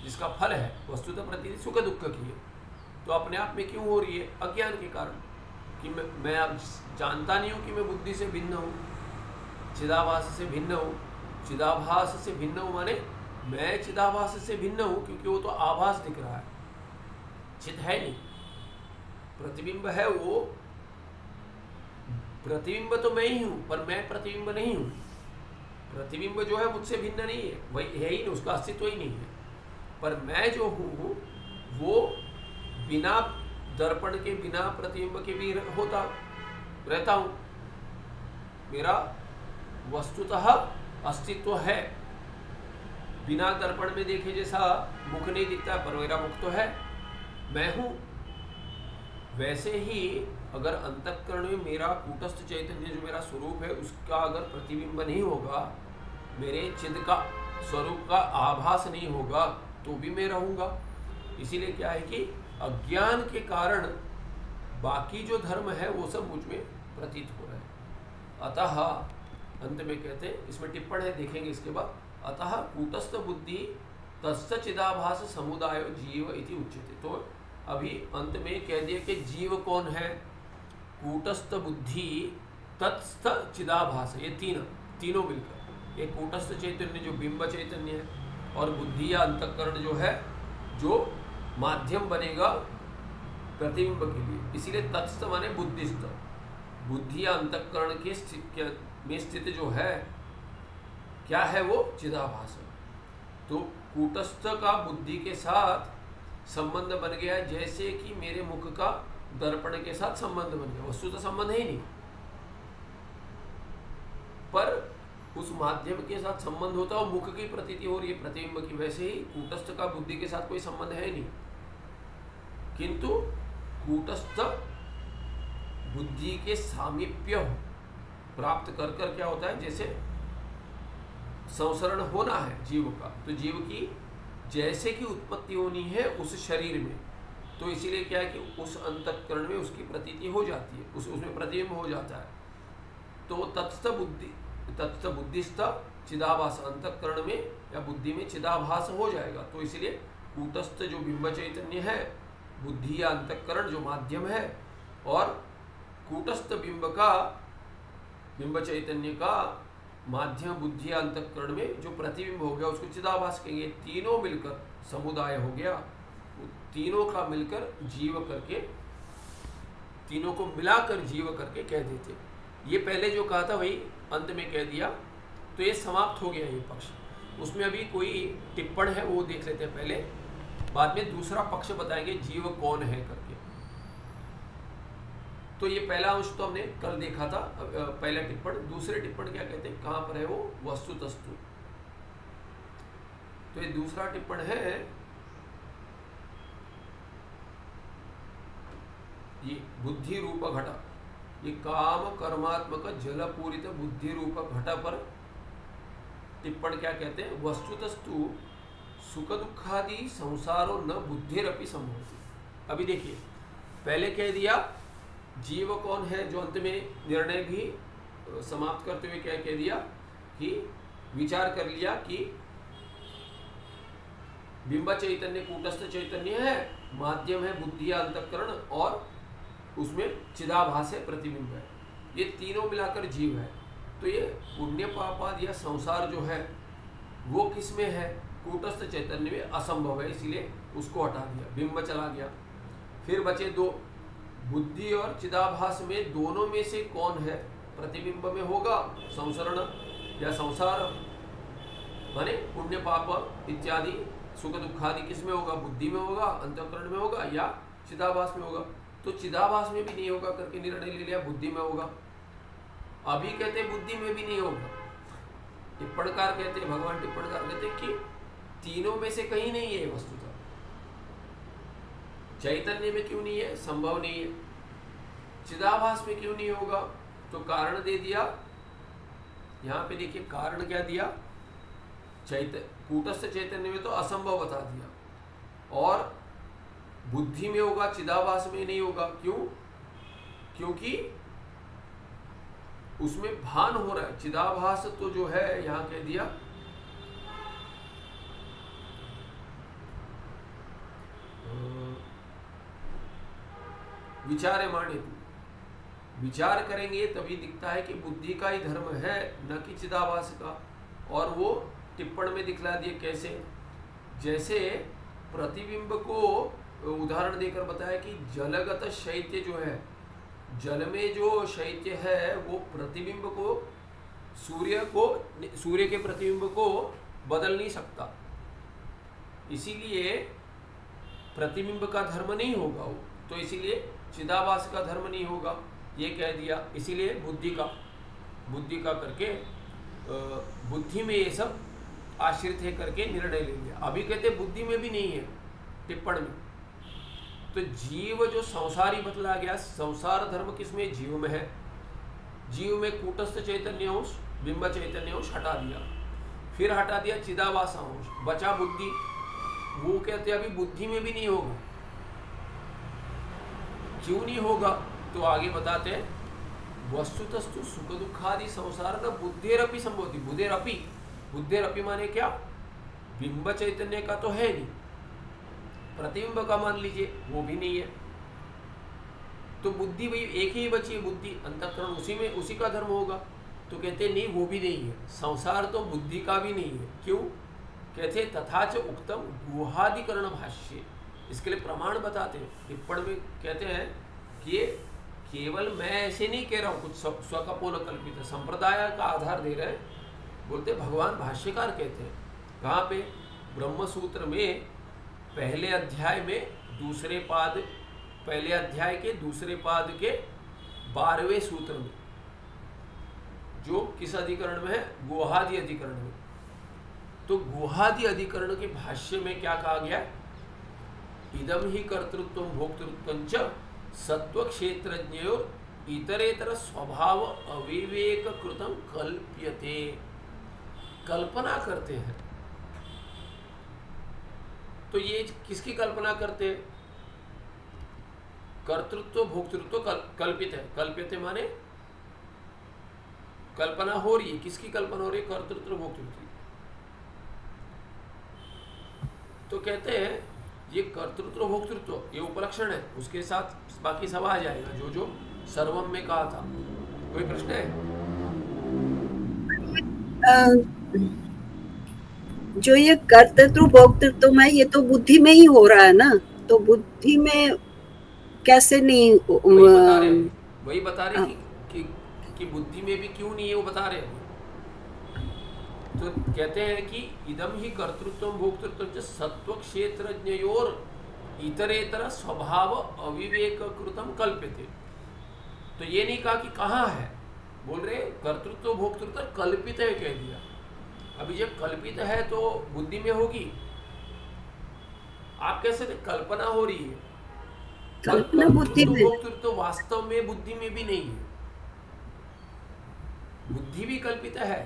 जिसका फल है वस्तुतः प्रतीति सुख दुख की है, तो अपने आप में क्यों हो रही है, अज्ञान के कारण, कि मैं अब जानता नहीं हूँ कि मैं बुद्धि से भिन्न हूँ, चिदाभास से भिन्न हूँ। चिदाभास से भिन्न हूँ माने मैं चिदाभास से भिन्न हूँ, क्योंकि वो तो आभास दिख रहा है, चित है नहीं, प्रतिबिंब है वो, प्रतिबिंब तो मैं ही हूँ पर मैं प्रतिबिंब नहीं हूँ। प्रतिबिंब जो है मुझसे भिन्न नहीं है, वही है ही नहीं, उसका अस्तित्व ही नहीं है, पर मैं जो हूँ वो बिना दर्पण के, बिना प्रतिबिंब के भी होता रहता हूँ। मेरा वस्तुतः अस्तित्व है, बिना दर्पण में देखे जैसा मुख नहीं दिखता पर मेरा मुख तो है, मैं हूँ। वैसे ही अगर अंतःकरण में मेरा कूटस्थ चैतन्य जो मेरा स्वरूप है उसका अगर प्रतिबिंब नहीं होगा, मेरे चिद का स्वरूप का आभास नहीं होगा, तो भी मैं रहूँगा। इसीलिए क्या है कि अज्ञान के कारण बाकी जो धर्म है वो सब मुझ में प्रतीत हो रहा है। अतः अंत में कहते हैं, इसमें टिप्पण है, देखेंगे इसके बाद, अतः कूटस्थ बुद्धि तस्य चिदाभास समुदाय जीव इति उच्यते। तो अभी अंत में कह दिया कि जीव कौन है, कूटस्थ बुद्धि तत्स्थ चिदाभास, ये तीनों मिलकर ये कूटस्थ चैतन्य जो बिंब चैतन्य है, और बुद्धि या अंतःकरण जो है जो माध्यम बनेगा प्रतिबिंब के लिए। इसीलिए तत्स्थ माने बुद्धिस्थ, बुद्धि या अंतःकरण के में स्थित जो है क्या है, वो चिदाभास। तो कूटस्थ का बुद्धि के साथ संबंध बन गया, जैसे कि मेरे मुख का दर्पण के साथ संबंध बन गया। वस्तु तो संबंध है ही नहीं, पर उस माध्यम के साथ संबंध होता है, मुख की प्रतीति हो रही है प्रतिबिंब की। वैसे ही कूटस्थ का बुद्धि के साथ कोई संबंध है नहीं, किंतु कूटस्थ बुद्धि के सामीप्य प्राप्त कर कर क्या होता है, जैसे संसरण होना है जीव का, तो जीव की जैसे कि उत्पत्ति होनी है उस शरीर में, तो इसीलिए क्या है कि उस अंतःकरण में उसकी प्रतीति हो जाती है, उसमें प्रतिबिंब हो जाता है। तो तत्स्थ बुद्धिस्थ चिदाभास, अंतःकरण में या बुद्धि में चिदाभास हो जाएगा। तो इसीलिए कूटस्थ जो बिंब चैतन्य है, बुद्धि या अंतःकरण जो माध्यम है, और कूटस्थ बिंब चैतन्य का माध्यम बुद्धि या अंतःकरण में जो प्रतिबिंब हो गया उसको चिदाभास कहेंगे। तीनों मिलकर समुदाय हो गया, तीनों का मिलकर जीव करके, तीनों को मिलाकर जीव करके कह देते। ये पहले जो कहा था वही अंत में कह दिया, तो ये समाप्त हो गया ये पक्ष। उसमें अभी कोई टिप्पण है वो देख लेते हैं पहले, बाद में दूसरा पक्ष बताएंगे जीव कौन है करके। तो ये पहला अंश तो हमने कल देखा था, पहला टिप्पण। दूसरे टिप्पण क्या कहते हैं, कहाँ पर है वो, वस्तुतस्तु। तो ये दूसरा टिप्पण है, ये बुद्धि रूप घट, ये काम कर्मात्मक जलपूरित बुद्धि रूप घट पर टिप्पण क्या कहते हैं, वस्तुतस्तु सुख दुखादि संसारो न बुद्धिरपि संभवति। अभी देखिए, पहले कह दिया जीव कौन है, जो अंत में निर्णय भी समाप्त करते हुए क्या कह दिया कि विचार कर लिया कि बिंब चैतन्य कूटस्थ चैतन्य है, माध्यम है बुद्धि या अंतःकरण, और उसमें चिदाभास है, प्रतिबिंब है, ये तीनों मिलाकर जीव है। तो ये पुण्य पापाद या संसार जो है वो किस में है, कूटस्थ चैतन्य में असंभव है, इसीलिए उसको हटा दिया, बिंब चला गया। फिर बचे दो, बुद्धि और चिदाभास में दोनों में से कौन है, प्रतिबिंब में होगा संसरण या संसार, माने पुण्य पाप इत्यादि सुख दुखादि किस में होगा, बुद्धि में होगा, अंतःकरण में होगा, या चिदाभास में होगा। तो चिदाभास में भी नहीं होगा करके निर्णय ले लिया, बुद्धि में होगा। अभी कहते बुद्धि में भी नहीं होगा, टिप्पणकार कहते, भगवान टिप्पणकार कहते कि तीनों में से कहीं नहीं है वस्तुतः। चैतन्य में क्यों नहीं है, संभव नहीं है। चिदाभास में क्यों नहीं होगा, तो कारण दे दिया। यहाँ पे देखिए कारण क्या दिया, कूटस्थ चैतन्य में तो असंभव बता दिया, और बुद्धि में होगा, चिदाभास में नहीं होगा। क्यों, क्योंकि उसमें भान हो रहा है। चिदाभास तो जो है यहाँ कह दिया विचारे माने, विचार करेंगे तभी दिखता है कि बुद्धि का ही धर्म है, न कि चिदाभास का। और वो टिप्पण में दिखला दिए कैसे, जैसे प्रतिबिंब को उदाहरण देकर बताया कि जलगत शैत्य जो है, जल में जो शैत्य है वो प्रतिबिंब को, सूर्य के प्रतिबिंब को बदल नहीं सकता। इसीलिए प्रतिबिंब का धर्म नहीं होगा वो, तो इसीलिए चिदाभास का धर्म नहीं होगा, ये कह दिया। इसीलिए बुद्धि का करके बुद्धि में ये सब आश्रित है करके निर्णय ले लिया। अभी कहते बुद्धि में भी नहीं है टिप्पण में। तो जीव जो संसारी बतला गया, संसार धर्म किसमें? जीव में है। जीव में कूटस्थ चैतन्य अंश, बिंब चैतन्य अंश हटा दिया, फिर हटा दिया चिदाभास अंश, बचा बुद्धि। वो कहते अभी बुद्धि में भी नहीं होगा। क्यों नहीं होगा? तो आगे बताते हैं, वस्तुतस्तु सुख दुखादि संसार न बुद्धेरपि संभवति। बुद्धेरपि माने क्या? बिंब चैतन्य का तो है नहीं, प्रतिबिंब का मान लीजिए वो भी नहीं है, तो बुद्धि वही एक ही बची है, बुद्धि अंतःकरण उसी का धर्म होगा। तो कहते नहीं वो भी नहीं है, संसार तो बुद्धि का भी नहीं है। क्यों? कहते तथाच उक्तम गुहादिकरण भाष्य। इसके लिए प्रमाण बताते हैं टिप्पण में, कहते हैं कि ये केवल मैं ऐसे नहीं कह रहा हूँ कुछ स्वकपोल कल्पित, संप्रदाय का आधार दे रहे हैं। बोलते भगवान भाष्यकार कहते हैं, कहाँ पे? ब्रह्म सूत्र में पहले अध्याय में दूसरे पाद, पहले अध्याय के दूसरे पाद के 12वें सूत्र में, जो किस अधिकरण में है? गुहादि अधिकरण में। तो गुहादि अधिकरण के भाष्य में क्या कहा गया? इदम ही कर्तृत्व भोक्तृत्व च सत्व क्षेत्रज्ञयोर इतरेतर स्वभाव अविवेक कृतम कल्प्यते। कल्पना करते हैं। तो ये किसकी कल्पना करते हैं? कर्तृत्व भोक्तृत्व कल्पित है। कल्प्यते माने कल्पना हो रही है। किसकी कल्पना हो रही है? कर्तृत्व भोक्तृत्व। तो कहते हैं ये कर्तृत्व भोक्तृत्व ये उपलक्षण है, उसके साथ बाकी सब आ जाएगा जो जो सर्वम में कहा था। कोई प्रश्न है? जो ये कर्तृत्व भोक्तृत्व में, ये तो बुद्धि में ही हो रहा है ना, तो बुद्धि में कैसे नहीं? वही बता रहे कि बुद्धि में भी क्यों नहीं है, वो बता रहे हैं। तो कहते हैं कि इदम ही कर्तृत्व भोक्तृत्व सत्व क्षेत्रज्ञयोर इतरेतर स्वभाव अविवेक कृतम कल्पित। तो ये नहीं कहा कि कहाँ है, बोल रहे कर्तृत्व भोक्तृत्व कल्पित है, कह दिया। अभी जब कल्पित है तो बुद्धि में होगी। आप कैसे थे? कल्पना हो रही है, कल्पना बुद्धि में, भोक्तृत्व वास्तव में बुद्धि में भी नहीं है। बुद्धि भी कल्पित है,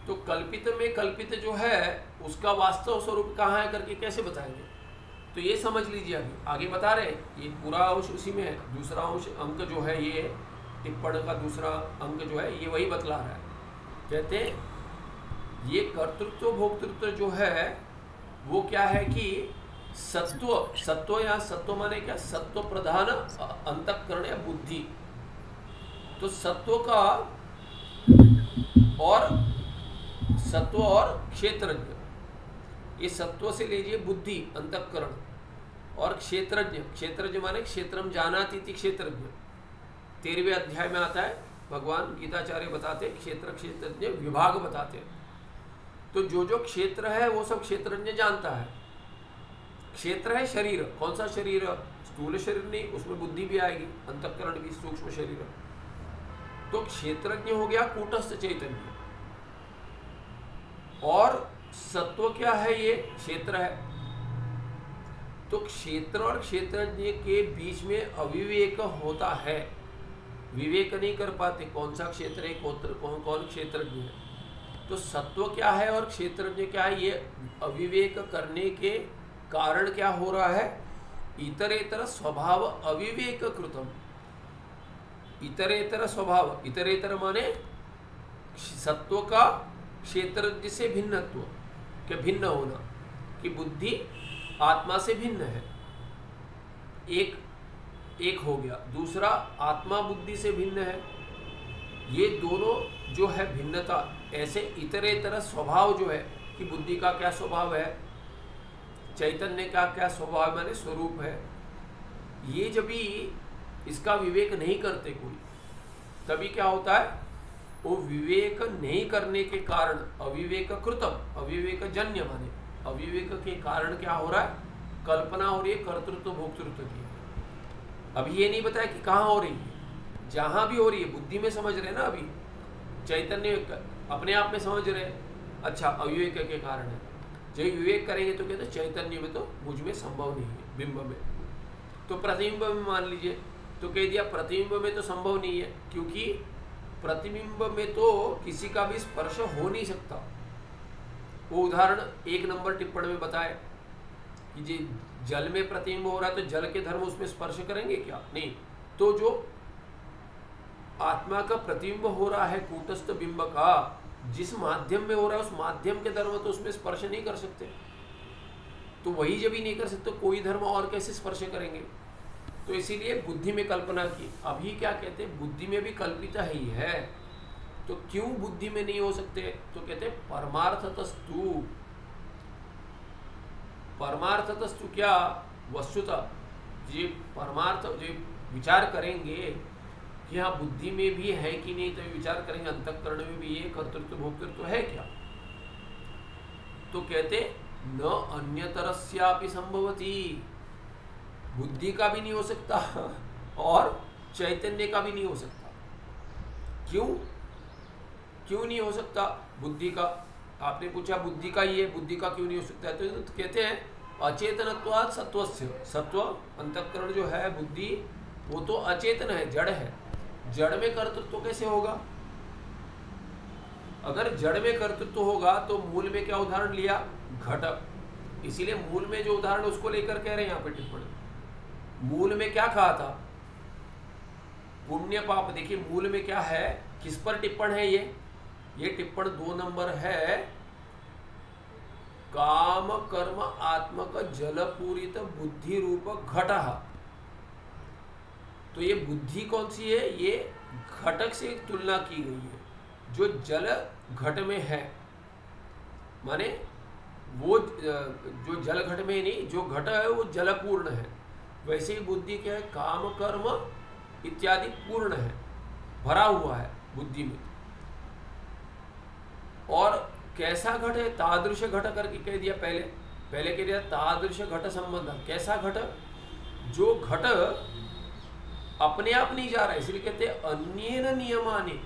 तो कल्पित में कल्पित जो है उसका वास्तव स्वरूप कहाँ है करके कैसे बताएंगे? तो ये समझ लीजिए। अभी आगे बता रहे ये पूरा अंश उसी में है। दूसरा अंश अंक जो है, ये टिप्पण का दूसरा अंक जो है ये वही बतला रहा है। कहते ये कर्तृत्व भोक्तृत्व जो है वो क्या है कि सत्व या सत्व माने क्या? सत्व प्रधान अंतःकरण या बुद्धि। तो सत्व का और सत्व और क्षेत्रज्ञ, ये सत्व से लीजिए बुद्धि अंतःकरण, और क्षेत्रज्ञ माने क्षेत्रम जानाति इति क्षेत्रज्ञ। 13वें अध्याय में आता है, भगवान गीताचार्य बताते क्षेत्रज्ञ विभाग बताते हैं। तो जो जो क्षेत्र है वो सब क्षेत्रज्ञ जानता है। क्षेत्र है शरीर, कौन सा शरीर? स्थूल शरीर नहीं, उसमें बुद्धि भी आएगी, अंतःकरण भी, सूक्ष्म शरीर। तो क्षेत्रज्ञ हो गया कूटस्थ चैतन्य, और सत्व क्या है? ये क्षेत्र है। तो क्षेत्र और क्षेत्रज्ञ के बीच में अविवेक होता है, विवेक नहीं कर पाते कौन सा क्षेत्र है, कौन क्षेत्रज्ञ है। तो सत्व क्या है और क्षेत्रज्ञ क्या है, ये अविवेक करने के कारण क्या हो रहा है? इतरेतर स्वभाव अविवेक कृतम। इतरेतर स्वभाव, इतरेतर माने सत्व का क्षेत्रज्ञ से भिन्नत्व, के भिन्न होना, कि बुद्धि आत्मा से भिन्न है, एक हो गया। दूसरा आत्मा बुद्धि से भिन्न है। ये दोनों जो है भिन्नता, ऐसे इतरेतर स्वभाव जो है कि बुद्धि का क्या स्वभाव है, चैतन्य का क्या स्वभाव माने स्वरूप है, ये जब भी इसका विवेक नहीं करते कोई, तभी क्या होता है? वो विवेक नहीं करने के कारण अविवेक कृतम, अविवेक जन्य माने अविवेक के कारण क्या हो रहा है, कल्पना हो रही है कर्तृत्व भोक्तृत्व की। अभी ये नहीं बताया कि कहाँ हो रही है, जहाँ भी हो रही है बुद्धि में समझ रहे ना, अभी चैतन्य अपने आप में समझ रहे, अच्छा अविवेक के कारण है। जब विवेक करेंगे तो कहते चैतन्य में तो मुझ में संभव नहीं है, बिंब में। तो प्रतिबिंब में मान लीजिए, तो कह दिया प्रतिबिंब में तो संभव नहीं है, क्योंकि प्रतिबिंब में तो किसी का भी स्पर्श हो नहीं सकता। वो उदाहरण 1 नंबर टिप्पणी में बताए कि जी जल में प्रतिबिंब हो रहा है तो जल के धर्म उसमें स्पर्श करेंगे क्या, नहीं। तो जो आत्मा का प्रतिबिंब हो रहा है कूटस्थ बिंब का, जिस माध्यम में हो रहा है उस माध्यम के धर्म तो उसमें स्पर्श नहीं कर सकते। तो वही जब ही नहीं कर सकते, कोई धर्म और कैसे स्पर्श करेंगे। तो इसीलिए बुद्धि में कल्पना की। अभी क्या कहते हैं, बुद्धि में भी कल्पित ही है, तो क्यों बुद्धि में नहीं हो सकते। तो कहते हैं परमार्थतस्तु, परमार्थतस्तु क्या, वस्तुतः ये परमार्थ जो विचार करेंगे कि हाँ बुद्धि में भी है कि नहीं, तो विचार करेंगे अंतःकरण में भी ये कर्तृत्व भोक्तृत्व है क्या। तो कहते न अन्यतरस्यापि संभवती, बुद्धि का भी नहीं हो सकता और चैतन्य का भी नहीं हो सकता। क्यों क्यों नहीं हो सकता बुद्धि का। आपने पूछा बुद्धि का ही है, बुद्धि का क्यों नहीं हो सकता है। तो कहते हैं अचेतनत्वात् सत्वस्य, सत्व अंतःकरण जो है बुद्धि वो तो अचेतन है, जड़ है। जड़ में कर्तृत्व कैसे होगा। अगर जड़ में कर्तृत्व होगा तो मूल में क्या उदाहरण लिया, घटक। इसीलिए मूल में जो उदाहरण उसको लेकर कह रहे हैं यहाँ पे टिप्पणी। मूल में क्या कहा था, पुण्य पाप। देखिए मूल में क्या है, किस पर टिप्पण है ये टिप्पण 2 नंबर है, काम कर्म आत्मक जलपूरित बुद्धि रूप घटः। तो ये बुद्धि कौन सी है, ये घटक से तुलना की गई है, जो जल घट में है। माने वो जो जल घट में नहीं, जो घट है वो जलपूर्ण है। वैसे ही बुद्धि क्या है, काम कर्म इत्यादि पूर्ण है, भरा हुआ है बुद्धि में। और कैसा घट है, तादृश घट करके कह दिया। पहले कह दिया तादृश घट संबंध। कैसा घट, जो घट अपने आप नहीं जा रहा है, इसलिए कहते हैं अन्येन नियमाने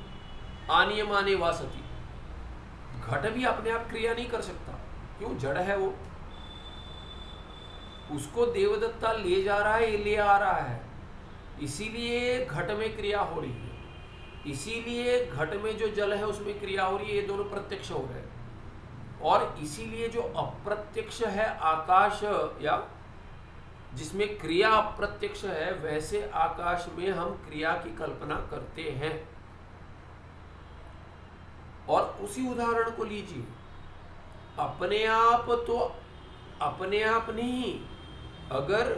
अनियमाने वासति। घट भी अपने आप क्रिया नहीं कर सकता, क्यों, जड़ है वो। उसको देवदत्ता ले जा रहा है, ले आ रहा है, इसीलिए घट में क्रिया हो रही है। इसीलिए घट में जो जल है उसमें क्रिया हो रही है, ये दोनों प्रत्यक्ष हो रहे हैं। और इसीलिए जो अप्रत्यक्ष है आकाश, या जिसमें क्रिया अप्रत्यक्ष है, वैसे आकाश में हम क्रिया की कल्पना करते हैं। और उसी उदाहरण को लीजिए, अपने आप तो अपने आप नहीं, अगर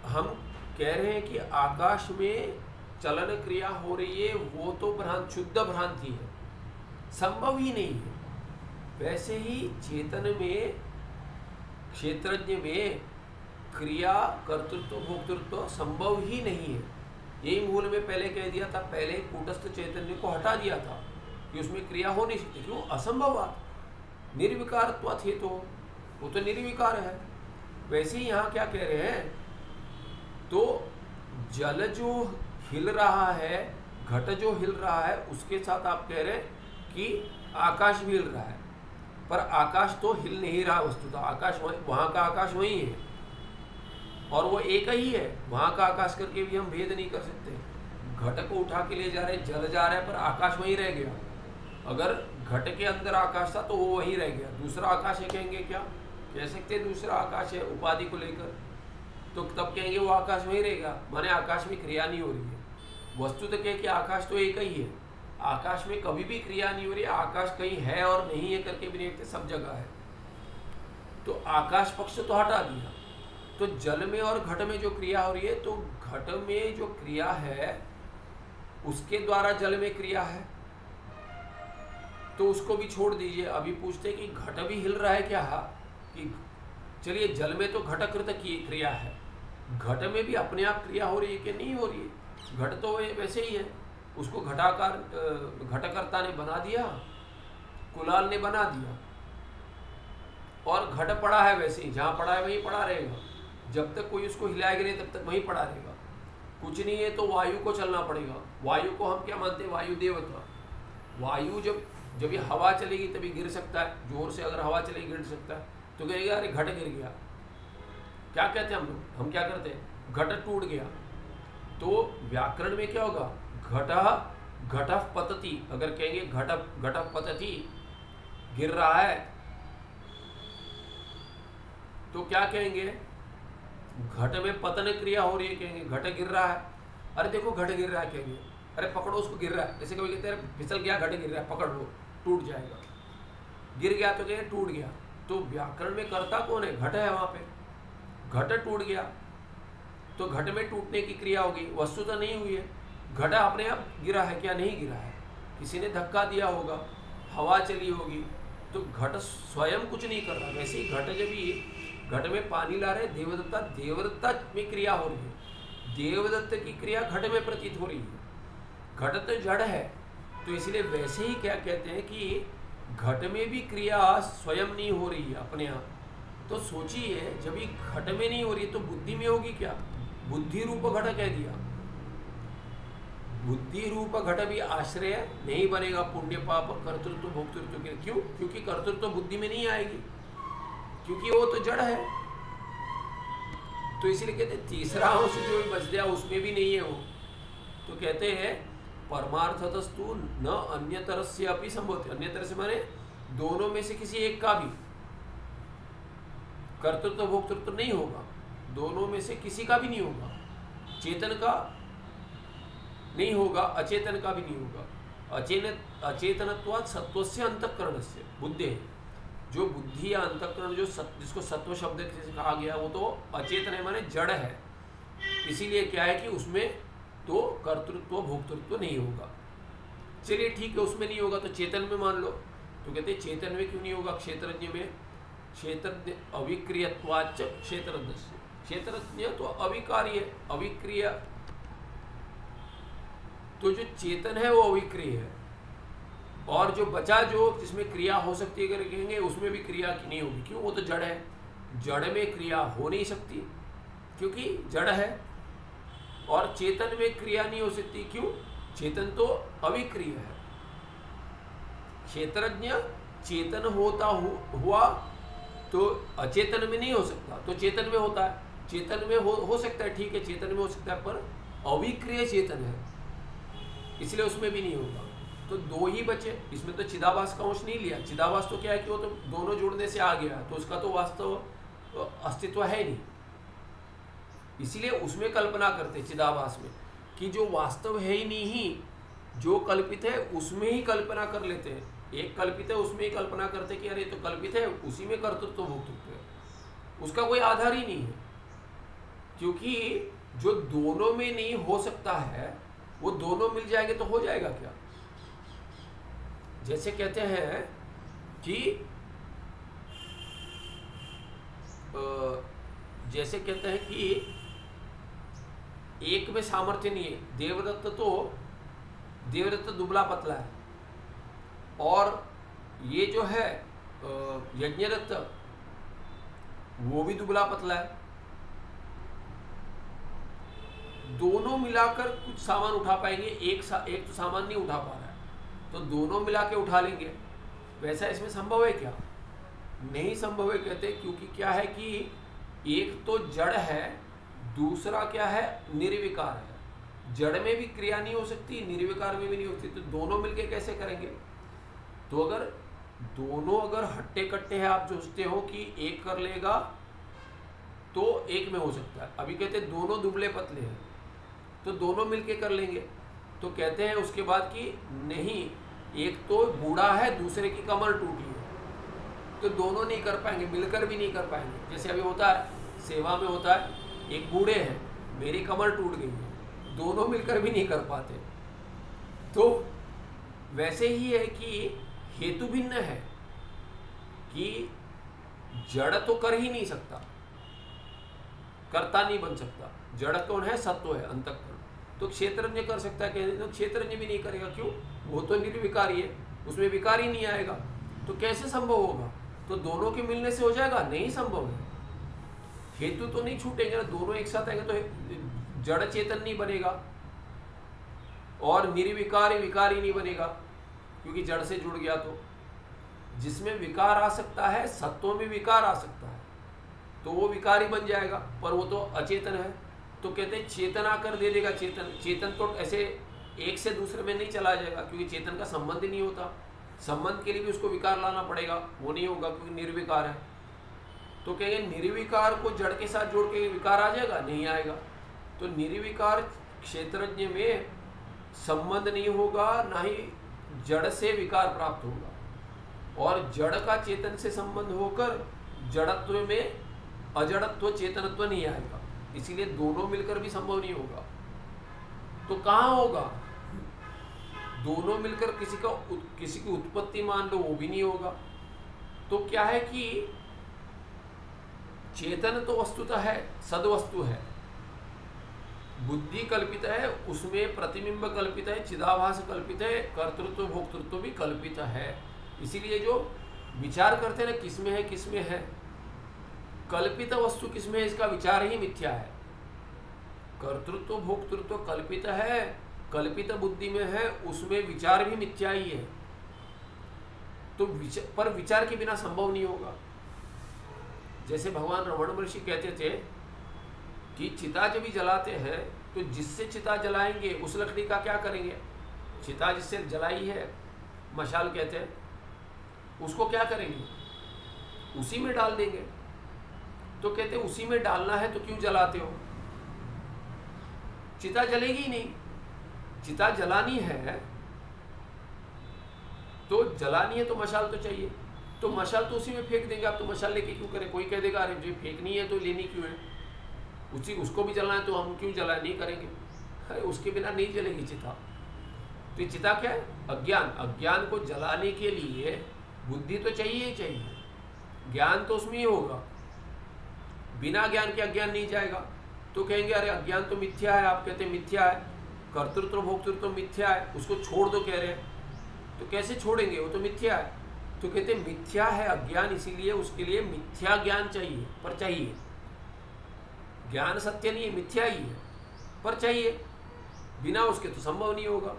हम कह रहे हैं कि आकाश में चलन क्रिया हो रही है, वो तो शुद्ध भ्रांति है, संभव ही नहीं है। वैसे ही चेतन में, क्षेत्रज्ञ में क्रिया कर्तृत्व भोक्तृत्व संभव ही नहीं है। यही मूल में पहले कह दिया था, पहले कूटस्थ चैतन्य को हटा दिया था कि उसमें क्रिया हो नहीं सकती। क्यों, असंभव बात, निर्विकारत्वात् हेतु, वो तो निर्विकार है। वैसे ही यहाँ क्या कह रहे हैं, तो जल जो हिल रहा है, घट जो हिल रहा है, उसके साथ आप कह रहे हैं कि आकाश भी हिल रहा है, पर आकाश तो हिल नहीं रहा वस्तुतः। आकाश वहाँ का आकाश वही है और वो एक ही है। वहाँ का आकाश करके भी हम भेद नहीं कर सकते। घट को उठा के ले जा रहे, जल जा रहा है, पर आकाश वहीं रह गया। अगर घट के अंदर आकाश था तो वो वहीं रह गया। दूसरा आकाश है कहेंगे क्या, कह सकते दूसरा आकाश है उपाधि को लेकर, तो तब कहेंगे वो आकाश वहीं रहेगा, माने आकाश में क्रिया नहीं हो रही है। वस्तु तो कहे कि आकाश तो एक ही है, आकाश में कभी भी क्रिया नहीं हो रही है। आकाश कहीं है और नहीं है करके भी नहीं कहते, सब जगह है। तो आकाश पक्ष तो हटा दिया। तो जल में और घट में जो क्रिया हो रही है, तो घट में जो क्रिया है उसके द्वारा जल में क्रिया है, तो उसको भी छोड़ दीजिए। अभी पूछते कि घट भी हिल रहा है क्या, कि चलिए जल में तो घटकृत की क्रिया है, घट में भी अपने आप क्रिया हो रही है कि नहीं हो रही है। घट तो वैसे ही है, उसको घटाकार घटकर्ता ने बना दिया, कुलाल ने बना दिया। और घट पड़ा है वैसे ही, जहाँ पड़ा है वहीं पड़ा रहेगा, जब तक कोई उसको हिलाएगा नहीं तब तक वहीं पड़ा रहेगा। कुछ नहीं है तो वायु को चलना पड़ेगा। वायु को हम क्या मानते हैं? वायु देवता। वायु जब ये हवा चलेगी तभी गिर सकता है, जोर से अगर हवा चलेगी गिर सकता है। तो कहेगा अरे घट गिर गया, क्या कहते हैं हम लोग? हम क्या करते हैं? घट टूट गया। तो व्याकरण में क्या होगा? घटः पतति। अगर कहेंगे घटः पतति, गिर रहा है, तो क्या कहेंगे? घट में पतन क्रिया हो रही है, कहेंगे घट गिर रहा है। अरे देखो घट गिर रहा है, कहेंगे अरे पकड़ो उसको, गिर रहा है। जैसे कभी कहते हैं फिसल गया, घट गिर रहा है, पकड़ लो, टूट जाएगा। गिर गया तो कहेंगे टूट गया। तो व्याकरण में कर्ता कौन है? घट है। वहां पे घट टूट गया तो घट में टूटने की क्रिया होगी, वस्तु तो नहीं हुई है। घट अपने आप गिरा है क्या? नहीं गिरा है, किसी ने धक्का दिया होगा, हवा चली होगी। तो घट स्वयं कुछ नहीं कर रहा। वैसे ही घट जब ये घट में पानी ला रहे, देवदत्ता में क्रिया हो रही है, देवदत्त की क्रिया घट में प्रतीत हो रही है। घट तो जड़ है, तो इसलिए वैसे ही क्या कहते हैं कि घट में भी क्रिया स्वयं नहीं हो रही है अपने आप। तो सोचिए जब ये घट में नहीं हो रही तो बुद्धि में होगी क्या? बुद्धि रूप घट कह दिया। बुद्धि रूप घट भी आश्रय नहीं बनेगा पुण्य पाप कर्तृत्व भोक्तृत्व के। क्यों? क्योंकि कर्तृत्व बुद्धि में नहीं आएगी, क्योंकि वो तो जड़ है। तो इसीलिए कहते हैं तीसरा अंश जो बच गया उसमें भी नहीं है वो। तो कहते हैं परमार्थतस्तु न अन्यतरस्य अपि संभवति। अन्यतर से माने दोनों में से किसी एक का भी कर्तृत्व भोक्तृत्व नहीं होगा, दोनों में से किसी का भी नहीं होगा। चेतन का नहीं होगा, अचेतन का भी नहीं होगा। अचेतनत्वात् सत्वस्य अंतःकरणस्य बुद्धि। जो बुद्धि या अंतःकरण जिसको सत्व शब्द से कहा गया वो तो अचेतन है, माने जड़ है। इसीलिए क्या है कि उसमें तो कर्तृत्व भोक्तृत्व नहीं होगा। चलिए ठीक है, उसमें नहीं होगा तो चेतन में मान लो। तो कहते हैं चेतन में क्यों नहीं होगा? क्षेत्रज्ञ में क्षेत्रज्ञ अविक्रियत्वाच्च क्षेत्रज्ञ से। क्षेत्रज्ञ तो अविकारी है, अविक्रिय। तो जो चेतन है वो अविक्रिय है, और जो बचा जो जिसमें क्रिया हो सकती है अगर कहेंगे उसमें भी क्रिया की नहीं होगी। क्यों? वो तो जड़ है, जड़ में क्रिया हो नहीं सकती क्योंकि जड़ है। और चेतन में क्रिया नहीं हो सकती, क्यों? चेतन तो अविक्रिय है। क्षेत्रज्ञ चेतन होता हुआ तो अचेतन में नहीं हो सकता, तो चेतन में होता है। चेतन में हो सकता है, ठीक है, चेतन में हो सकता है, पर अविक्रिय चेतन है, इसलिए उसमें भी नहीं होगा। तो दो ही बचे। इसमें तो चिदाभास का अंश नहीं लिया। चिदाभास तो क्या है कि वो तो दोनों जुड़ने से आ गया, तो उसका तो वास्तव अस्तित्व है नहीं। इसीलिए उसमें कल्पना करते चिदाभास में कि जो वास्तव है ही नहीं, जो कल्पित है उसमें ही कल्पना कर लेते हैं। एक कल्पित है उसमें ही कल्पना करते कि अरे तो कल्पित है, उसी में कर्तृत्व भोक्तृत्व है, उसका कोई आधार ही नहीं है। क्योंकि जो दोनों में नहीं हो सकता है वो दोनों मिल जाएंगे तो हो जाएगा क्या? जैसे कहते हैं कि जैसे कहते हैं कि एक में सामर्थ्य नहीं है। देवदत्त दुबला पतला है, और ये जो है यज्ञदत्त वो भी दुबला पतला है। दोनों मिलाकर कुछ सामान उठा पाएंगे, एक तो सामान नहीं उठा पा रहा है, तो दोनों मिला के उठा लेंगे। वैसा इसमें संभव है क्या? नहीं संभव है। कहते क्योंकि क्या है कि एक तो जड़ है, दूसरा क्या है? निर्विकार है। जड़ में भी क्रिया नहीं हो सकती, निर्विकार में भी नहीं होती, तो दोनों मिलके कैसे करेंगे? तो अगर दोनों अगर हट्टे कट्टे हैं, आप सोचते हो कि एक कर लेगा तो एक में हो सकता है। अभी कहते दोनों दुबले पतले हैं तो दोनों मिलके कर लेंगे। तो कहते हैं उसके बाद कि नहीं, एक तो बूढ़ा है दूसरे की कमर टूटी है, तो दोनों नहीं कर पाएंगे, मिलकर भी नहीं कर पाएंगे। जैसे अभी होता है सेवा में होता है, एक बूढ़े हैं, मेरी कमर टूट गई है, दोनों मिलकर भी नहीं कर पाते। तो वैसे ही है कि हेतु भिन्न है कि जड़ तो कर ही नहीं सकता, कर्ता नहीं बन सकता। जड़ कौन है? सत्व है, अंतःकरण। तो क्षेत्रज्ञ कर सकता है, कहते तो क्षेत्रज्ञ भी नहीं करेगा। क्यों? वो तो निर्विकारी है, उसमें विकार ही नहीं आएगा। तो कैसे संभव होगा? तो दोनों के मिलने से हो जाएगा? नहीं संभव है। हेतु तो नहीं छूटेंगे ना, दोनों एक साथ आएंगे तो जड़ चेतन नहीं बनेगा और निर्विकारी विकारी नहीं बनेगा, क्योंकि जड़ से जुड़ गया। तो जिसमें विकार आ सकता है, सत्वों में विकार आ सकता है, तो वो विकारी बन जाएगा, पर वो तो अचेतन है। तो कहते हैं चेतन आकर दे देगा। चेतन तो ऐसे एक से दूसरे में नहीं चला जाएगा, क्योंकि चेतन का संबंध ही नहीं होता। संबंध के लिए भी उसको विकार लाना पड़ेगा, वो नहीं होगा क्योंकि निर्विकार है। तो कहेंगे निर्विकार को जड़ के साथ जोड़ के विकार आ जाएगा? नहीं आएगा। तो निर्विकार क्षेत्रज्ञ में संबंध नहीं होगा, ना ही जड़ से विकार प्राप्त होगा, और जड़ का चेतन से संबंध होकर जड़त्व में अजड़त्व चेतनत्व नहीं आएगा। इसीलिए दोनों मिलकर भी संभव नहीं होगा। तो कहाँ होगा? दोनों मिलकर किसी की उत्पत्ति मान लो, वो भी नहीं होगा। तो क्या है कि चेतन तो वस्तुतः है, सदवस्तु है, बुद्धि कल्पित है, उसमें प्रतिबिंब कल्पित है, चिदाभास कल्पित है, कर्तृत्व भोक्तृत्व भी कल्पित है। इसीलिए जो विचार करते हैं ना किसमें है किसमें है, कल्पित वस्तु किसमें है, इसका विचार ही मिथ्या है। कर्तृत्व भोक्तृत्व कल्पित है, कल्पित बुद्धि में है, उसमें विचार भी मिथ्या ही है। तो पर विचार के बिना संभव नहीं होगा। जैसे भगवान रमण महर्षि कहते थे कि चिता जब भी जलाते हैं तो जिससे चिता जलाएंगे उस लकड़ी का क्या करेंगे? चिता जिससे जलाई है, मशाल कहते हैं, उसको क्या करेंगे? उसी में डाल देंगे। तो कहते उसी में डालना है तो क्यों जलाते हो? चिता जलेगी ही नहीं। चिता जलानी है तो मशाल तो चाहिए, तो मशाल तो उसी में फेंक देंगे। आप तो मशाल लेके क्यों करें? कोई कह देगा अरे जो फेंकनी है तो लेनी क्यों है, उसको भी जलाना है तो हम क्यों जलाए, नहीं करेंगे। अरे उसके बिना नहीं जलेगी चिता। तो चिता क्या है? अज्ञान। अज्ञान को जलाने के लिए बुद्धि तो चाहिए ही चाहिए, ज्ञान तो उसमें ही होगा। बिना ज्ञान के अज्ञान नहीं जाएगा। तो कहेंगे अरे अज्ञान तो मिथ्या है, आप कहते हैं मिथ्या है, कर्तृत्व भोक्तृत्व मिथ्या है, उसको छोड़ दो कह रहे हैं। तो कैसे छोड़ेंगे, वो तो मिथ्या है। तो कहते हैं मिथ्या है अज्ञान, इसीलिए उसके लिए मिथ्या ज्ञान चाहिए, पर चाहिए। ज्ञान सत्य नहीं है, मिथ्या ही है, पर चाहिए। बिना उसके तो संभव नहीं होगा।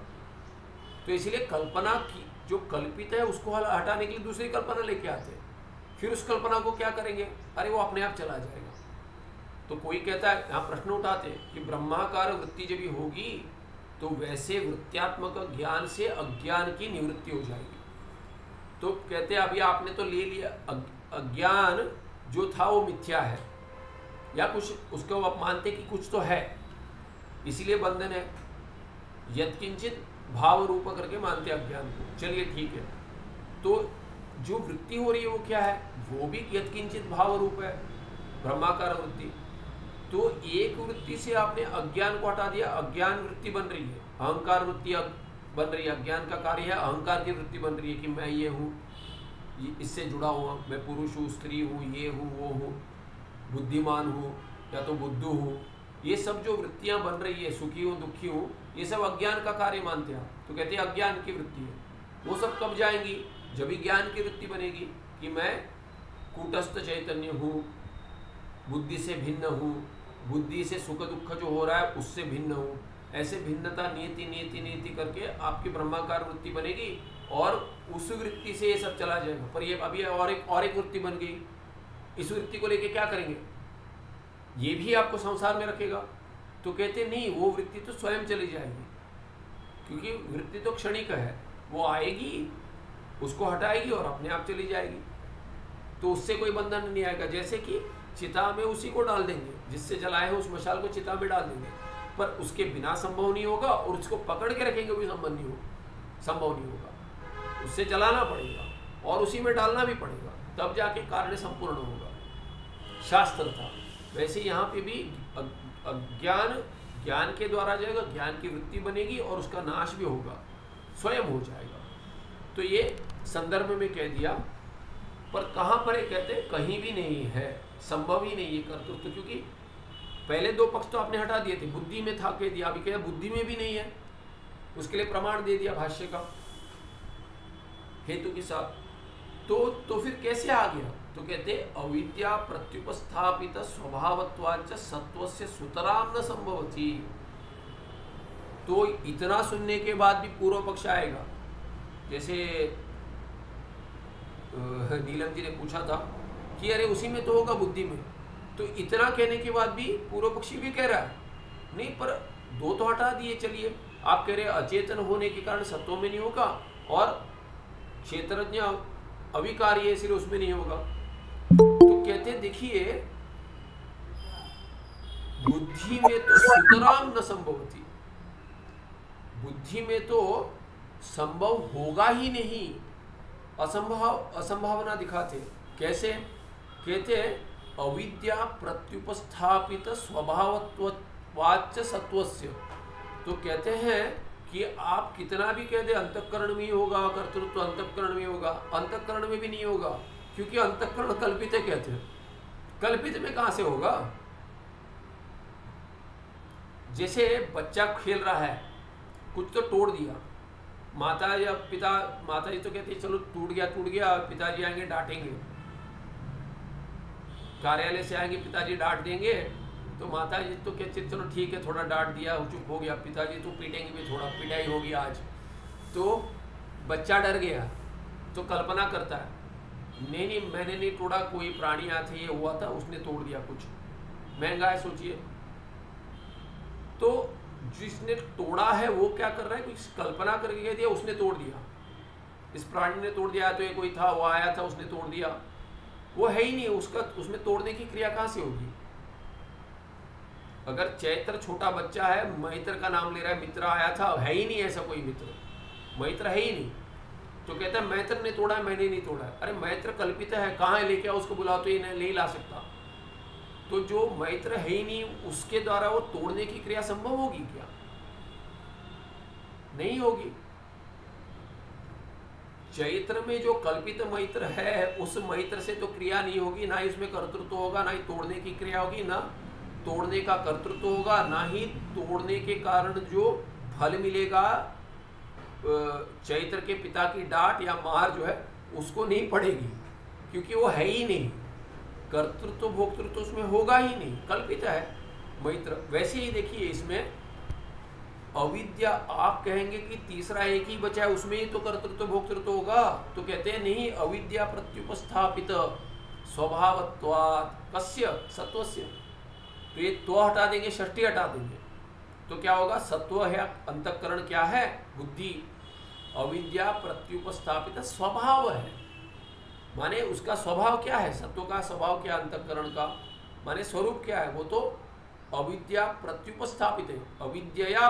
तो इसीलिए कल्पना की जो कल्पित है उसको हटाने के लिए दूसरी कल्पना लेके आते हैं। फिर उस कल्पना को क्या करेंगे? अरे वो अपने आप चला जाएगा। तो कोई कहता है, यहाँ प्रश्न उठाते हैं कि ब्रह्माकार वृत्ति जब भी होगी तो वैसे वृत्त्यात्मक ज्ञान से अज्ञान की निवृत्ति हो जाएगी। तो कहते हैं अभी आपने तो ले लिया, अज्ञान जो था वो मिथ्या है, या कुछ उसको आप मानते कि कुछ तो है, इसीलिए बंधन है। यत्किंचित भाव रूप करके मानते अज्ञान को। चलिए ठीक है, तो जो वृत्ति हो रही है वो क्या है? वो भी यत्किंचित भाव रूप है, ब्रह्माकार वृत्ति। तो एक वृत्ति से आपने अज्ञान को हटा दिया, अज्ञान वृत्ति बन रही है, अहंकार वृत्ति बन रही है। अज्ञान का कार्य है अहंकार की वृत्ति बन रही है कि मैं ये हूँ, इससे जुड़ा हुआ, मैं पुरुष हूँ, स्त्री हूँ, ये हूँ, वो हूँ, बुद्धिमान हूँ या तो बुद्धू हूँ। ये सब जो वृत्तियाँ बन रही है, सुखी हूँ, दुखी हूँ, ये सब अज्ञान का कार्य मानते हैं। तो कहते हैं अज्ञान की वृत्ति है। वो सब कब जाएंगी? जब भी ज्ञान की वृत्ति बनेगी कि मैं कूटस्थ चैतन्य हूँ, बुद्धि से भिन्न हूँ, बुद्धि से सुख दुख जो हो रहा है उससे भिन्न हूँ। ऐसे भिन्नता नियति नियति नियति करके आपकी ब्रह्माकार वृत्ति बनेगी और उस वृत्ति से ये सब चला जाएगा। पर ये अभी और एक वृत्ति बन गई, इस वृत्ति को लेके क्या करेंगे? ये भी आपको संसार में रखेगा। तो कहते नहीं, वो वृत्ति तो स्वयं चली जाएगी, क्योंकि वृत्ति तो क्षणिक है, वो आएगी, उसको हटाएगी और अपने आप चली जाएगी। तो उससे कोई बंधन नहीं आएगा। जैसे कि चिता में उसी को डाल देंगे जिससे जलाए हैं, उस मशाल को चिता में डाल देंगे, पर उसके बिना संभव नहीं होगा, और उसको पकड़ के रखेंगे भी संभव नहीं होगा। उससे जलाना पड़ेगा और उसी में डालना भी पड़ेगा, तब जाके कार्य संपूर्ण होगा। शास्त्र था वैसे यहाँ पे भी ज्ञान के द्वारा जाएगा, ज्ञान की वृत्ति बनेगी और उसका नाश भी होगा, स्वयं हो जाएगा। तो ये संदर्भ में कह दिया, पर कहाँ पर ये कहते हैं? कहीं भी नहीं है, संभव ही नहीं है कर्तृत्व। क्योंकि पहले दो पक्ष तो आपने हटा दिए थे, बुद्धि में था कह दिया, अभी कह बुद्धि में भी नहीं है, उसके लिए प्रमाण दे दिया भाष्य का हेतु के साथ। तो फिर कैसे आ गया? तो कहते अविद्या प्रत्युपस्थापित स्वभावत्वाच सत्वस्य सुतराम न संभवति। तो इतना सुनने के बाद भी पूर्व पक्ष आएगा। जैसे नीलम जी ने पूछा था कि अरे उसी में तो होगा बुद्धि में, तो इतना कहने के बाद भी पूर्व पक्षी भी कह रहा है नहीं, पर दो तो हटा दिए। चलिए आप कह रहे अचेतन होने के कारण सत्व में नहीं होगा और क्षेत्रज्ञ अविकारी है इसलिए उसमें नहीं होगा। तो कहते देखिए बुद्धि में तो सुतराम न संभवती, बुद्धि में तो संभव होगा ही नहीं, असंभावना दिखाते। कैसे? कहते अविद्या प्रत्युपस्थापित स्वभावत्वाच सत्वस्य। तो कहते हैं कि आप कितना भी कह दे अंतःकरण में ही होगा, कर्तृत्व अंतःकरण में होगा, अंतःकरण में भी नहीं होगा, क्योंकि अंतःकरण कल्पित है। कहते हैं कल्पित में कहां से होगा? जैसे बच्चा खेल रहा है, कुछ तो तोड़ दिया, माता या पिता, माता जी तो कहती है चलो टूट गया, पिताजी आएंगे डांटेंगे, कार्यालय से आएंगे पिताजी डांट देंगे, तो माता जी तो कहते चलो ठीक है थोड़ा डांट दिया चुप हो गया, पिताजी तो पीटेंगे भी, थोड़ा पिटाई होगी आज। तो बच्चा डर गया तो कल्पना करता है नहीं मैंने नहीं तोड़ा, कोई प्राणी आया था, ये हुआ था, उसने तोड़ दिया, कुछ महंगा है सोचिए। तो जिसने तोड़ा है वो क्या कर रहा है? कुछ कल्पना करके कह दिया उसने तोड़ दिया, इस प्राणी ने तोड़ दिया, तो ये कोई था वो आया था उसने तोड़ दिया, वो है ही नहीं उसका, उसमें तोड़ने की क्रिया कहाँ से होगी? अगर चैत्र छोटा बच्चा है, मैत्र का नाम ले रहा है, मित्र आया था, है ही नहीं ऐसा कोई मित्र, मैत्र है ही नहीं, तो कहता है मैत्र ने तोड़ा है, मैंने नहीं तोड़ा है। अरे मैत्र कल्पित है, कहाँ है, लेके आओ उसको, बुलाओ, तो ये नहीं ला सकता। तो जो मैत्र है ही नहीं उसके द्वारा वो तोड़ने की क्रिया संभव होगी क्या? नहीं होगी। चैत्र में जो कल्पित मैत्र है उस मैत्र से तो क्रिया नहीं होगी, ना ही उसमें कर्तृत्व होगा, ना ही तोड़ने की क्रिया होगी, ना तोड़ने का कर्तृत्व होगा, ना ही तोड़ने के कारण जो फल मिलेगा चैत्र के पिता की डांट या मार जो है उसको नहीं पड़ेगी, क्योंकि वो है ही नहीं, कर्तृत्व भोक्तृत्व उसमें होगा ही नहीं, कल्पित है मैत्र। वैसे ही देखिए इसमें अविद्या, आप कहेंगे कि तीसरा एक ही बचा है उसमें ही तो कर्तृत्व भोक्तृत्व होगा, तो कहते हैं नहीं, अविद्या प्रत्युपस्थापित स्वभावत्वात् कस्य सत्वस्य। तो ये तो हटा देंगे, षष्ठी हटा देंगे, तो क्या होगा? सत्व है, अंतःकरण क्या है? बुद्धि। अविद्या प्रत्युपस्थापित स्वभाव है, माने उसका स्वभाव क्या है? सत्व का स्वभाव क्या? अंतःकरण का माने स्वरूप क्या है? वो तो अविद्या प्रत्युपस्थापित है, अविद्या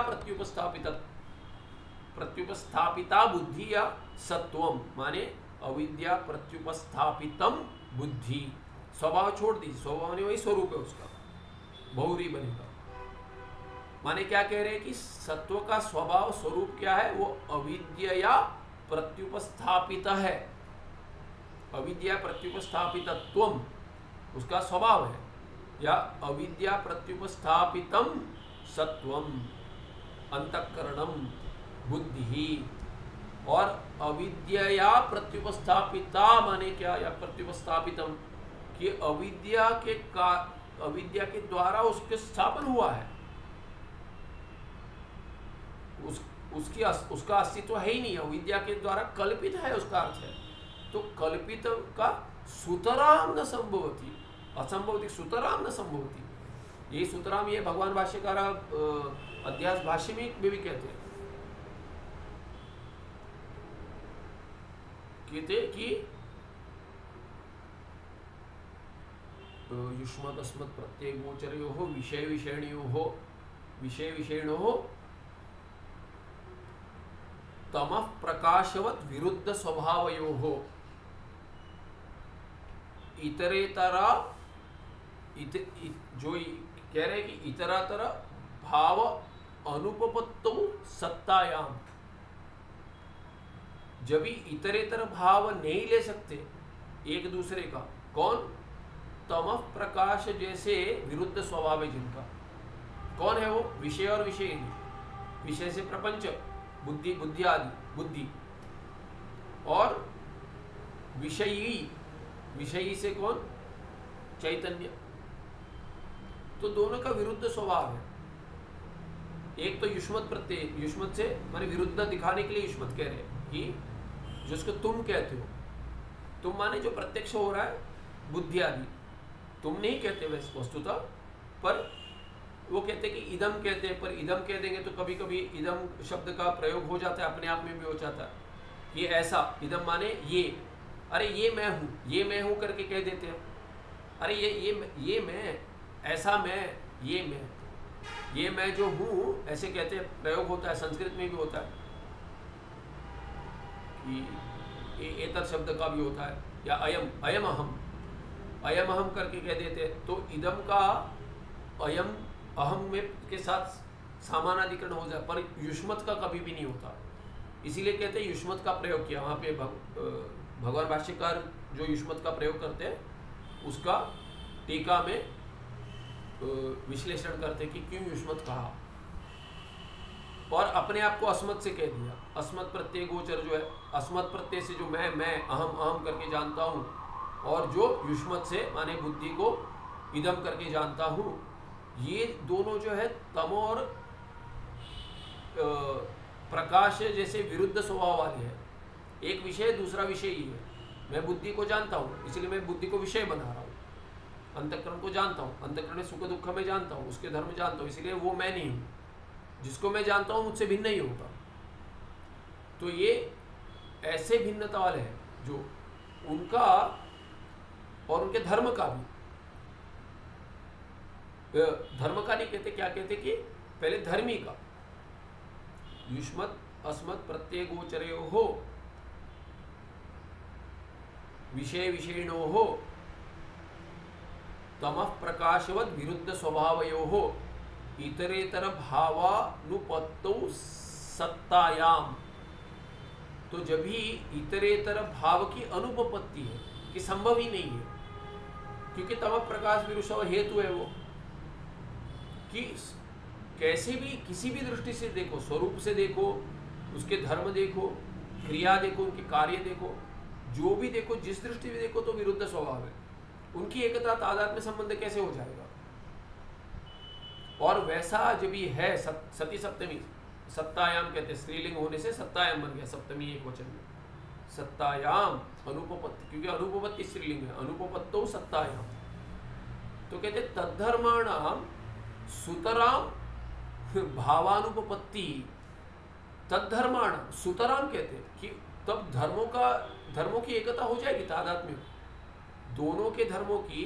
प्रत्युपस्थापिता बुद्धि या सत्वम, माने अविद्या प्रत्युपस्थापितम बुद्धि। स्वभाव छोड़ दीजिए, स्वभाव ने वही स्वरूप है उसका, बहुरी बनेगा। माने क्या कह रहे हैं कि सत्व का स्वभाव स्वरूप क्या है? वो अविद्या प्रत्युपस्थापित है, अविद्या प्रत्युपस्थापितत्वम उसका स्वभाव है, या अविद्या प्रत्युपस्थापितम सत्वम अंतःकरणम बुद्धि। और अविद्या प्रत्युपस्थापिता माने क्या? या प्रत्युपस्थापितम कि अविद्या के द्वारा उसके स्थापन हुआ है, उसका अस्तित्व है ही नहीं, अविद्या के द्वारा कल्पित है, उसका अर्थ है। तो कल्पित का सुतराम न संभवती, असंभवती सुतराम न संभवती। ये सुतराम ये भगवान भाष्यकार अध्यास भाष्य में भी कहते कि युष्मत् अस्मत् प्रत्यय गोचरयोः विषय विषयिणोः तमः प्रकाशवत विरुद्ध स्वभावयोः इतरेतरा जो कह रहे हैं कि इतरातर भाव अनुपपत्तौ सत्तायाम, जब भी इतरेतर भाव नहीं ले सकते एक दूसरे का, कौन? तमः प्रकाश जैसे विरुद्ध स्वभाव है जिनका, कौन है वो? विषय और विषय, विषय से प्रपंच, बुद्धि आदि, बुद्धि और विषयी, विषयी से कौन? चैतन्य। तो दोनों का विरुद्ध स्वभाव है। एक तो युष्मत प्रत्यय, युष्मत से माने विरुद्ध दिखाने के लिए युष्मत कह रहे हैं कि जिसको तुम कहते हो, तुम माने जो प्रत्यक्ष हो रहा है बुद्धि आदि, तुम नहीं कहते वैसे वस्तुतः, पर वो कहते कि इदम कहते हैं, पर इदम कह देंगे तो कभी कभी इदम शब्द का प्रयोग हो जाता है, अपने आप में भी हो जाता है। ये ऐसा, इदम माने ये, अरे ये मैं हूँ, ये मैं हूँ करके कह देते हैं। अरे ये मैं, ऐसा मैं, ये मैं जो हूँ, ऐसे कहते हैं, प्रयोग होता है, संस्कृत में भी होता है कि एतत् शब्द का भी होता है, या अयम अहम करके कह देते हैं। तो इदम का अयम अहम में के साथ सामानाधिकरण हो जाए, पर युष्मत का कभी भी नहीं होता। इसीलिए कहते हैं युष्मत का प्रयोग किया। वहाँ पे भगवान भाष्यकार जो युष्मत का प्रयोग करते हैं उसका टीका में विश्लेषण करते कि क्यों युष्मत कहा, और अपने आप को अस्मत् से कह दिया। अस्मत् प्रत्यय गोचर जो है, अस्मत् प्रत्यय से जो मैं अहम करके जानता हूँ, और जो युष्मत से माने बुद्धि को इदम करके जानता हूँ, ये दोनों जो है तम और प्रकाश जैसे विरुद्ध स्वभाव वाले हैं। एक विषय दूसरा विषय ही है। मैं बुद्धि को जानता हूँ, इसलिए मैं बुद्धि को विषय बना रहा हूँ। अंतःकरण को जानता हूँ, अंतःकरण में सुख दुख में जानता हूँ, उसके धर्म जानता हूँ, इसलिए वो मैं नहीं हूँ। जिसको मैं जानता हूँ मुझसे भिन्न ही होगा। तो ये ऐसे भिन्नता वाले हैं जो उनका और उनके धर्म का भी, धर्म का नहीं कहते, क्या कहते कि पहले धर्मी का, युष्मत अस्मत् प्रत्यय गोचरयो हो, विषय विषयिणो हो, तमः प्रकाशवद विरुद्ध स्वभावयो हो, इतरेतर भावानुपत्तौ सत्तायाम। तो जब भी इतरेतर भाव की अनुपपत्ति है कि संभव ही नहीं है, क्योंकि तम प्रकाश विरुषव हेतु है वो, कि कैसे भी किसी भी दृष्टि से देखो, स्वरूप से देखो, उसके धर्म देखो, क्रिया देखो, उनके कार्य देखो, जो भी देखो, जिस दृष्टि से देखो तो विरुद्ध स्वभाव है। उनकी एकता तादात्म्य संबंध कैसे हो जाएगा? और वैसा जब ये है सती सप्तमी, सत्तायाम कहते, स्त्रीलिंग होने से सत्तायाम बन गया, सप्तमी एक वचन में, सत्तायाम अनुपपत्ति, क्योंकि अनुपपत्ति स्त्रीलिंग है, अनुपपत्तो सत्तायाम। तो कहते तद्धर्माणाम सुतराम भावानुपपत्ति, तद्धर्माणाम सुतराम कहते कि तब धर्मों की एकता हो जाएगी, तादात्म्य दोनों के धर्मों की,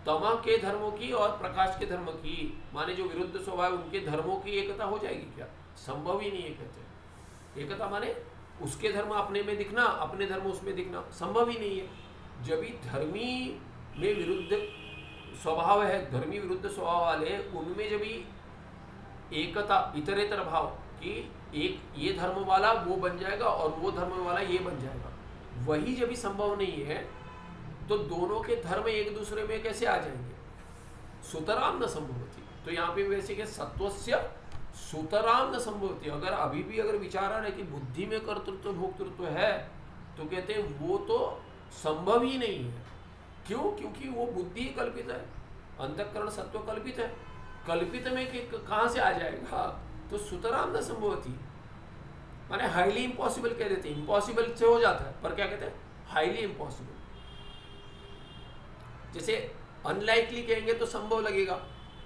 तमा के धर्मों की और प्रकाश के धर्म की, माने जो विरुद्ध स्वभाव उनके धर्मों की एकता हो जाएगी क्या? संभव ही नहीं है। कहते एकता माने उसके धर्म अपने में दिखना, अपने धर्म उसमें दिखना, संभव ही नहीं है। जब भी धर्मी में विरुद्ध स्वभाव है, धर्मी विरुद्ध स्वभाव वाले, उनमें जब भी एकता, इतरेतर भाव कि एक ये धर्म वाला वो बन जाएगा और वो धर्म वाला ये बन जाएगा, वही जब भी संभव नहीं है, तो दोनों के धर्म एक दूसरे में कैसे आ जाएंगे? सुतराम न संभवती। तो यहाँ पे वैसे कि सत्वस्य सुतराम न संभवती। अगर अभी भी अगर विचार आ रहा है कि बुद्धि में कर्तृत्व भोक्तृत्व है, तो कहते हैं वो तो संभव ही नहीं है। क्यों? क्योंकि वो बुद्धि कल्पित है, अंतःकरण सत्व कल्पित है, कल्पित में कि कहाँ से आ जाएगा? तो सुतराम न संभवती माने हाईली इम्पॉसिबल कह देते हैं। इम्पॉसिबल से हो जाता है, पर क्या कहते हैं? Highly impossible. जैसे अनलाइकली कहेंगे तो संभव लगेगा,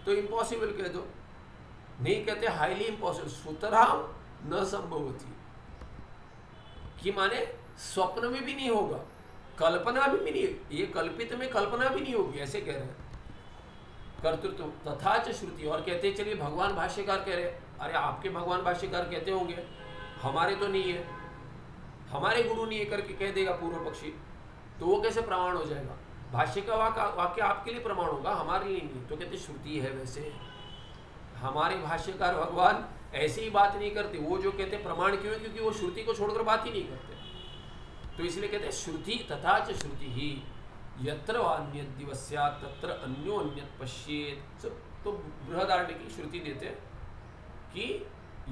तो इम्पॉसिबल कह दो, नहीं कहते हाईली इम्पॉसिबल। सुतराम न संभवती कि माने स्वप्न में भी नहीं होगा, कल्पना भी नहीं, ये कल्पित में कल्पना भी नहीं होगी, ऐसे कह रहे हैं कर्तृत्व। तथा च श्रुति, और कहते चलिए भगवान भाष्यकार कह रहे, अरे आपके भगवान भाष्यकार कहते होंगे, हमारे तो नहीं है, हमारे गुरु नहीं है करके कह देगा पूर्व पक्षी, तो वो कैसे प्रमाण हो जाएगा? भाष्य का वाक्य आपके लिए प्रमाण होगा, हमारे लिए नहीं। तो कहते श्रुति है, वैसे हमारे भाष्यकार भगवान ऐसी ही बात नहीं करते। वो जो कहते प्रमाण क्यों है? क्योंकि वो श्रुति को छोड़कर बात ही नहीं करते। तो इसलिए कहते हैं श्रुति तथा च श्रुति ही यत्र अन्यत दिवस्यात् तत्र अन्यो अन्यत पश्येत्। तो बृहदारण्यक की श्रुति देते हैं कि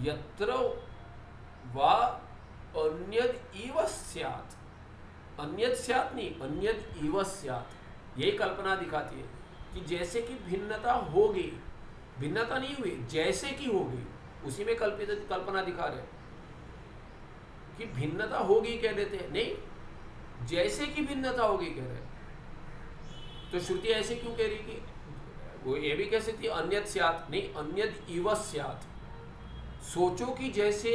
यत्र वा अन्यद इव स्यात्, अन्यद स्यात् नहीं, अन्यद इव स्यात्, यही कल्पना दिखाती है कि जैसे कि भिन्नता होगी, भिन्नता नहीं हुई, जैसे कि होगी, उसी में कल्पित कल्पना दिखा रहे कि भिन्नता होगी कह देते हैं, नहीं, जैसे कि भिन्नता होगी कह रहे। तो श्रुति ऐसे क्यों कह रही कि वो ये भी कह सकती है अन्यद स्यात्, नहीं, अन्यद इव स्यात्। सोचो कि जैसे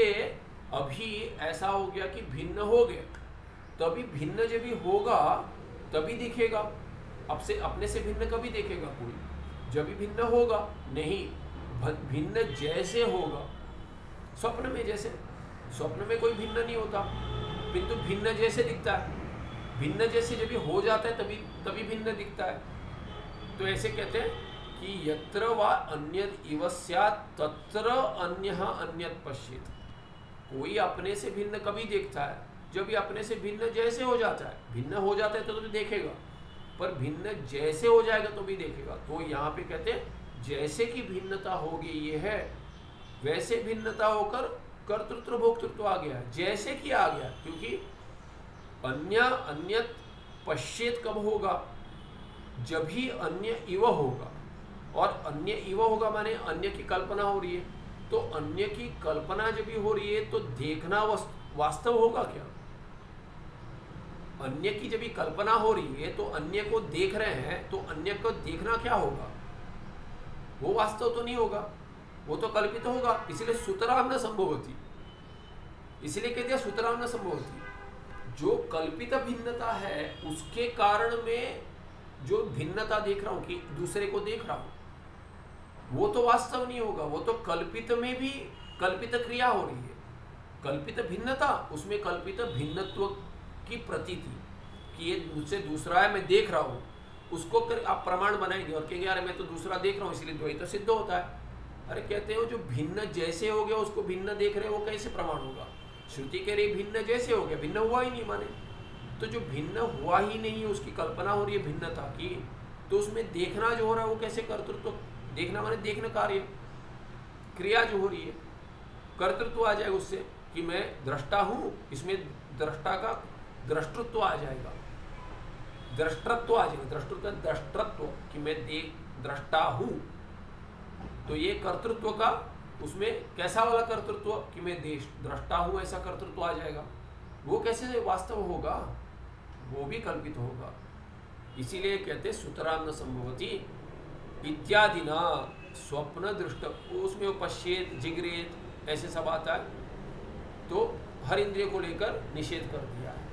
अभी ऐसा हो गया कि भिन्न हो गया, तभी भिन्न जब भी होगा तभी दिखेगा, अब से अपने से भिन्न कभी देखेगा कोई, जब भी भिन्न होगा नहीं, भिन्न जैसे होगा। स्वप्न में जैसे, स्वप्न में कोई भिन्न नहीं होता, किंतु भिन्न जैसे दिखता है, भिन्न जैसे जब भी हो जाता है तभी भिन्न दिखता है। तो ऐसे कहते हैं कि यत्र वा अन्यद इव स्यात् तत्र अन्यः अन्यत् पश्येत्। कोई अपने से भिन्न कभी देखता है, जब भी अपने से भिन्न जैसे हो जाता है, भिन्न हो जाता है तो भी देखेगा, पर भिन्न जैसे हो जाएगा तो भी देखेगा। तो यहाँ पे कहते हैं जैसे कि भिन्नता होगी ये है, वैसे भिन्नता होकर कर्तृत्व भोक्तृत्व आ गया, जैसे कि आ गया, क्योंकि अन्य अन्यत पश्येत कब होगा, जब ही अन्य इव होगा, और अन्य इव होगा माने अन्य की कल्पना हो रही है, तो अन्य की कल्पना जब भी हो रही है तो देखना वास्तव होगा क्या? अन्य की जब भी कल्पना हो रही है तो अन्य को देख रहे हैं, तो अन्य को देखना क्या होगा? वो वास्तव तो नहीं होगा, वो तो कल्पित होगा। इसलिए सुतराम न संभवती, इसलिए कह दिया सुतराम न संभवती। जो कल्पित भिन्नता है उसके कारण में जो भिन्नता देख रहा हूं कि दूसरे को देख रहा हूं, वो तो वास्तव नहीं होगा, वो तो कल्पित में भी कल्पित क्रिया हो रही है। कल्पित भिन्नता, उसमें कल्पित भिन्नत्व की प्रतीति कि ये मुझसे दूसरा है, मैं देख रहा हूँ, उसको कर आप प्रमाण बनाएंगे और कहेंगे यार मैं तो दूसरा देख रहा हूँ इसलिए द्वैत सिद्ध होता है। अरे कहते हो जो भिन्न जैसे हो गया उसको भिन्न देख रहे हो, वो कैसे प्रमाण होगा? श्रुति कह रही भिन्न जैसे हो गया, भिन्न हुआ ही नहीं माने। तो जो भिन्न हुआ ही नहीं है उसकी कल्पना हो रही है भिन्नता की, तो उसमें देखना जो हो रहा है वो कैसे कर्तृत्व? देखना माने देखना कार्य, क्रिया जो हो रही है, कर्तृत्व आ जाएगा उससे कि मैं दृष्टा हूँ, इसमें दृष्टा का दृष्टृत्व आ जाएगा, दृष्टत्व आ जाएगा, दृष्टृत्व दृष्टत्व कि मैं देख दृष्टा हूँ। तो ये कर्तृत्व का उसमें कैसा वाला कर्तृत्व कि मैं देश दृष्टा हूँ, ऐसा कर्तृत्व आ जाएगा। वो कैसे वास्तव होगा? वो भी कल्पित होगा। इसीलिए कहते सुतराम न संभवती इत्यादि ना स्वप्न दृष्ट, उसमें पश्येत जिगरेत ऐसे सब आता है, तो हर इंद्रिय को लेकर निषेध कर दिया है।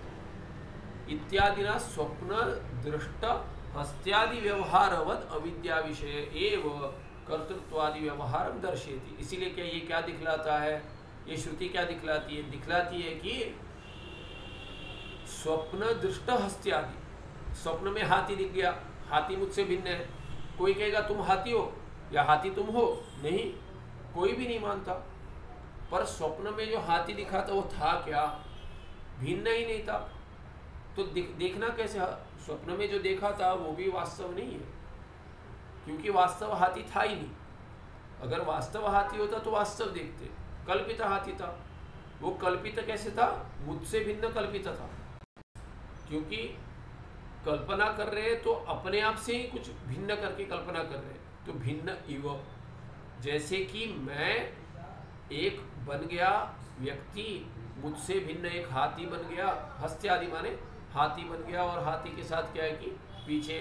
इत्यादि ना स्वप्न दृष्ट हस्त्यादि व्यवहारवद अविद्या विषय एव कर्तृत्वादि व्यवहार दर्शेती। इसीलिए क्या ये क्या दिखलाता है, ये श्रुति क्या दिखलाती है? दिखलाती है कि स्वप्न दृष्ट हस्त्यादि, स्वप्न में हाथी दिख गया, हाथी मुझसे भिन्न है। कोई कहेगा तुम हाथी हो या हाथी तुम हो? नहीं, कोई भी नहीं मानता। पर स्वप्न में जो हाथी दिखा था वो था क्या? भिन्न ही नहीं था। तो देखना कैसे? स्वप्न में जो देखा था वो भी वास्तव नहीं है, क्योंकि वास्तव हाथी था ही नहीं। अगर वास्तव हाथी होता तो वास्तव देखते, कल्पित हाथी था। वो कल्पित कैसे था? मुझसे भिन्न कल्पित था, क्योंकि कल्पना कर रहे हैं तो अपने आप से ही कुछ भिन्न करके कल्पना कर रहे हैं। तो भिन्न इव, जैसे कि मैं एक बन गया व्यक्ति, मुझसे भिन्न एक हाथी बन गया, हस्त्यादि माने हाथी बन गया, और हाथी के साथ क्या है कि पीछे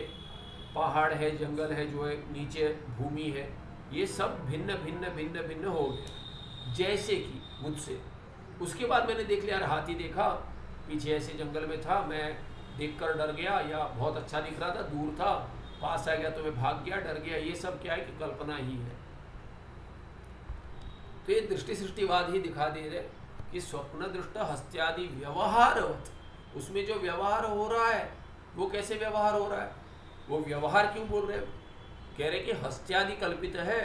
पहाड़ है, जंगल है, जो है नीचे भूमि है, ये सब भिन्न भिन्न भिन्न भिन्न हो गया जैसे कि मुझसे। उसके बाद मैंने देख लिया, हाथी देखा, पीछे ऐसे जंगल में था, मैं देखकर डर गया, या बहुत अच्छा दिख रहा था, दूर था, पास आ गया तो मैं भाग गया, डर गया। ये सब क्या है कि कल्पना ही है। तो ये दृष्टि सृष्टिवाद ही दिखा दे रहे कि स्वप्न दृष्ट हस्त्यादि व्यवहारवत, उसमें जो व्यवहार हो रहा है वो कैसे व्यवहार हो रहा है? वो व्यवहार क्यों बोल रहे हैं? कह रहे कि हस्त्यादि कल्पित है,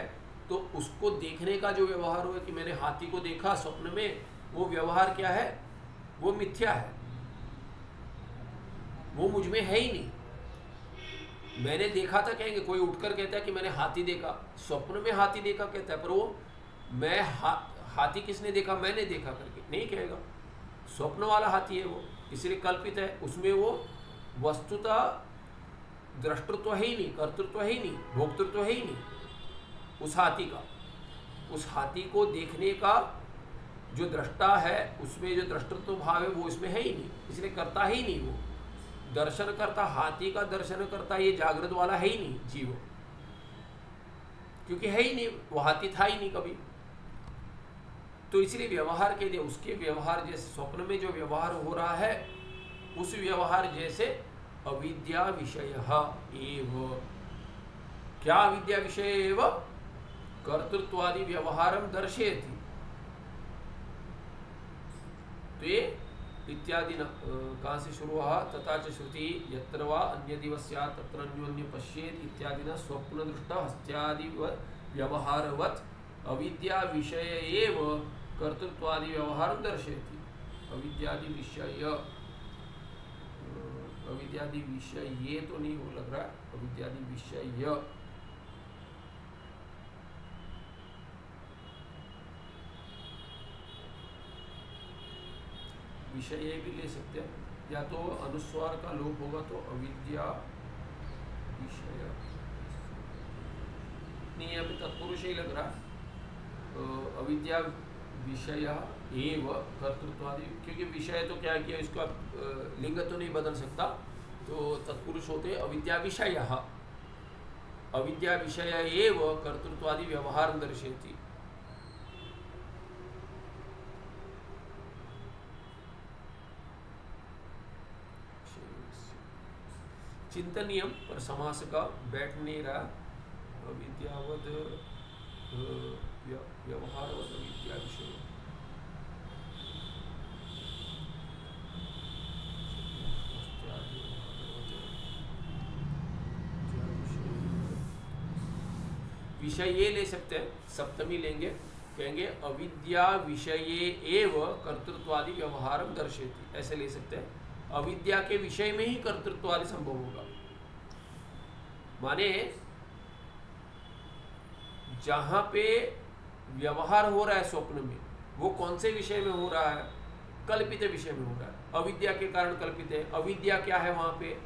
तो उसको देखने का जो व्यवहार हुआ कि मैंने हाथी को देखा स्वप्न में, वो व्यवहार क्या है? वो मिथ्या है, वो मुझ में है ही नहीं। मैंने देखा था कहेंगे, कोई उठकर कहता है कि मैंने हाथी देखा, स्वप्न में हाथी देखा कहता है, पर वो मैं हाथी किसने देखा? मैंने देखा करके नहीं कहेगा। स्वप्न वाला हाथी है वो, इसलिए कल्पित है। उसमें वो वस्तुतः दृष्टृत्व है ही नहीं, कर्तृत्व है ही नहीं, भोक्तृत्व है ही नहीं उस हाथी का। उस हाथी को देखने का जो दृष्टा है, उसमें जो दृष्टृत्व भाव है वो इसमें है ही नहीं, इसलिए करता ही नहीं वो। दर्शन करता, हाथी का दर्शन करता ये जागृत वाला है ही नहीं जीव, क्योंकि है ही नहीं, वो हाथी था ही नहीं कभी। तो इसलिए व्यवहार के लिए उसके व्यवहार जैसे स्वप्न में जो व्यवहार हो रहा है उस व्यवहार जैसे अविद्या विषय एव। क्या अविद्या विषय एव? कर्तृत्वादि व्यवहारम दर्शयति। तो ये इत्यादि कहाँ से शुरू हुआ? तथा च श्रुति यत्र वा अन्यदिव स्यात् तत्र अन्योन्य पश्येत् इत्यादि न स्वप्न दृष्ट हस्त्यादि व्यवहारवत् अविद्या विषय एव कर्तृत्वादि व्यवहारं दर्शयति। अविद्यादि विषय, अविद्यादि विषय ये तो नहीं वो लग रहा है, अविद्यादि विषय विषय भी ले सकते हैं, या तो अनुस्वार का लोप होगा तो अविद्या विषय नहीं, अभी तत्पुरुष ही लग रहा है। अविद्या विषय एव कर्तृत्वादि, क्योंकि विषय तो क्या किया, इसका लिंग तो नहीं बदल सकता, तो तत्पुरुष होते अविद्या विषय। अविद्या विषय एव कर्तृत्वादि व्यवहार दर्शयति। चिंतनीयम पर समास का बैठ नहीं रहा। अविद्यावद व्यवहारवद अविद्या विषय। विषय ये ले सकते हैं, सप्तमी लेंगे, कहेंगे अविद्या विषये एव कर्तृत्वादि व्यवहारम दर्शयति, ऐसे ले सकते हैं। अविद्या के विषय में ही कर्तृत्वादि संभव होगा। माने जहां पे व्यवहार हो रहा है स्वप्न में, वो कौन से विषय में हो रहा है? कल्पित विषय में हो रहा है, अविद्या के कारण कल्पित है। अविद्या क्या है वहां पे?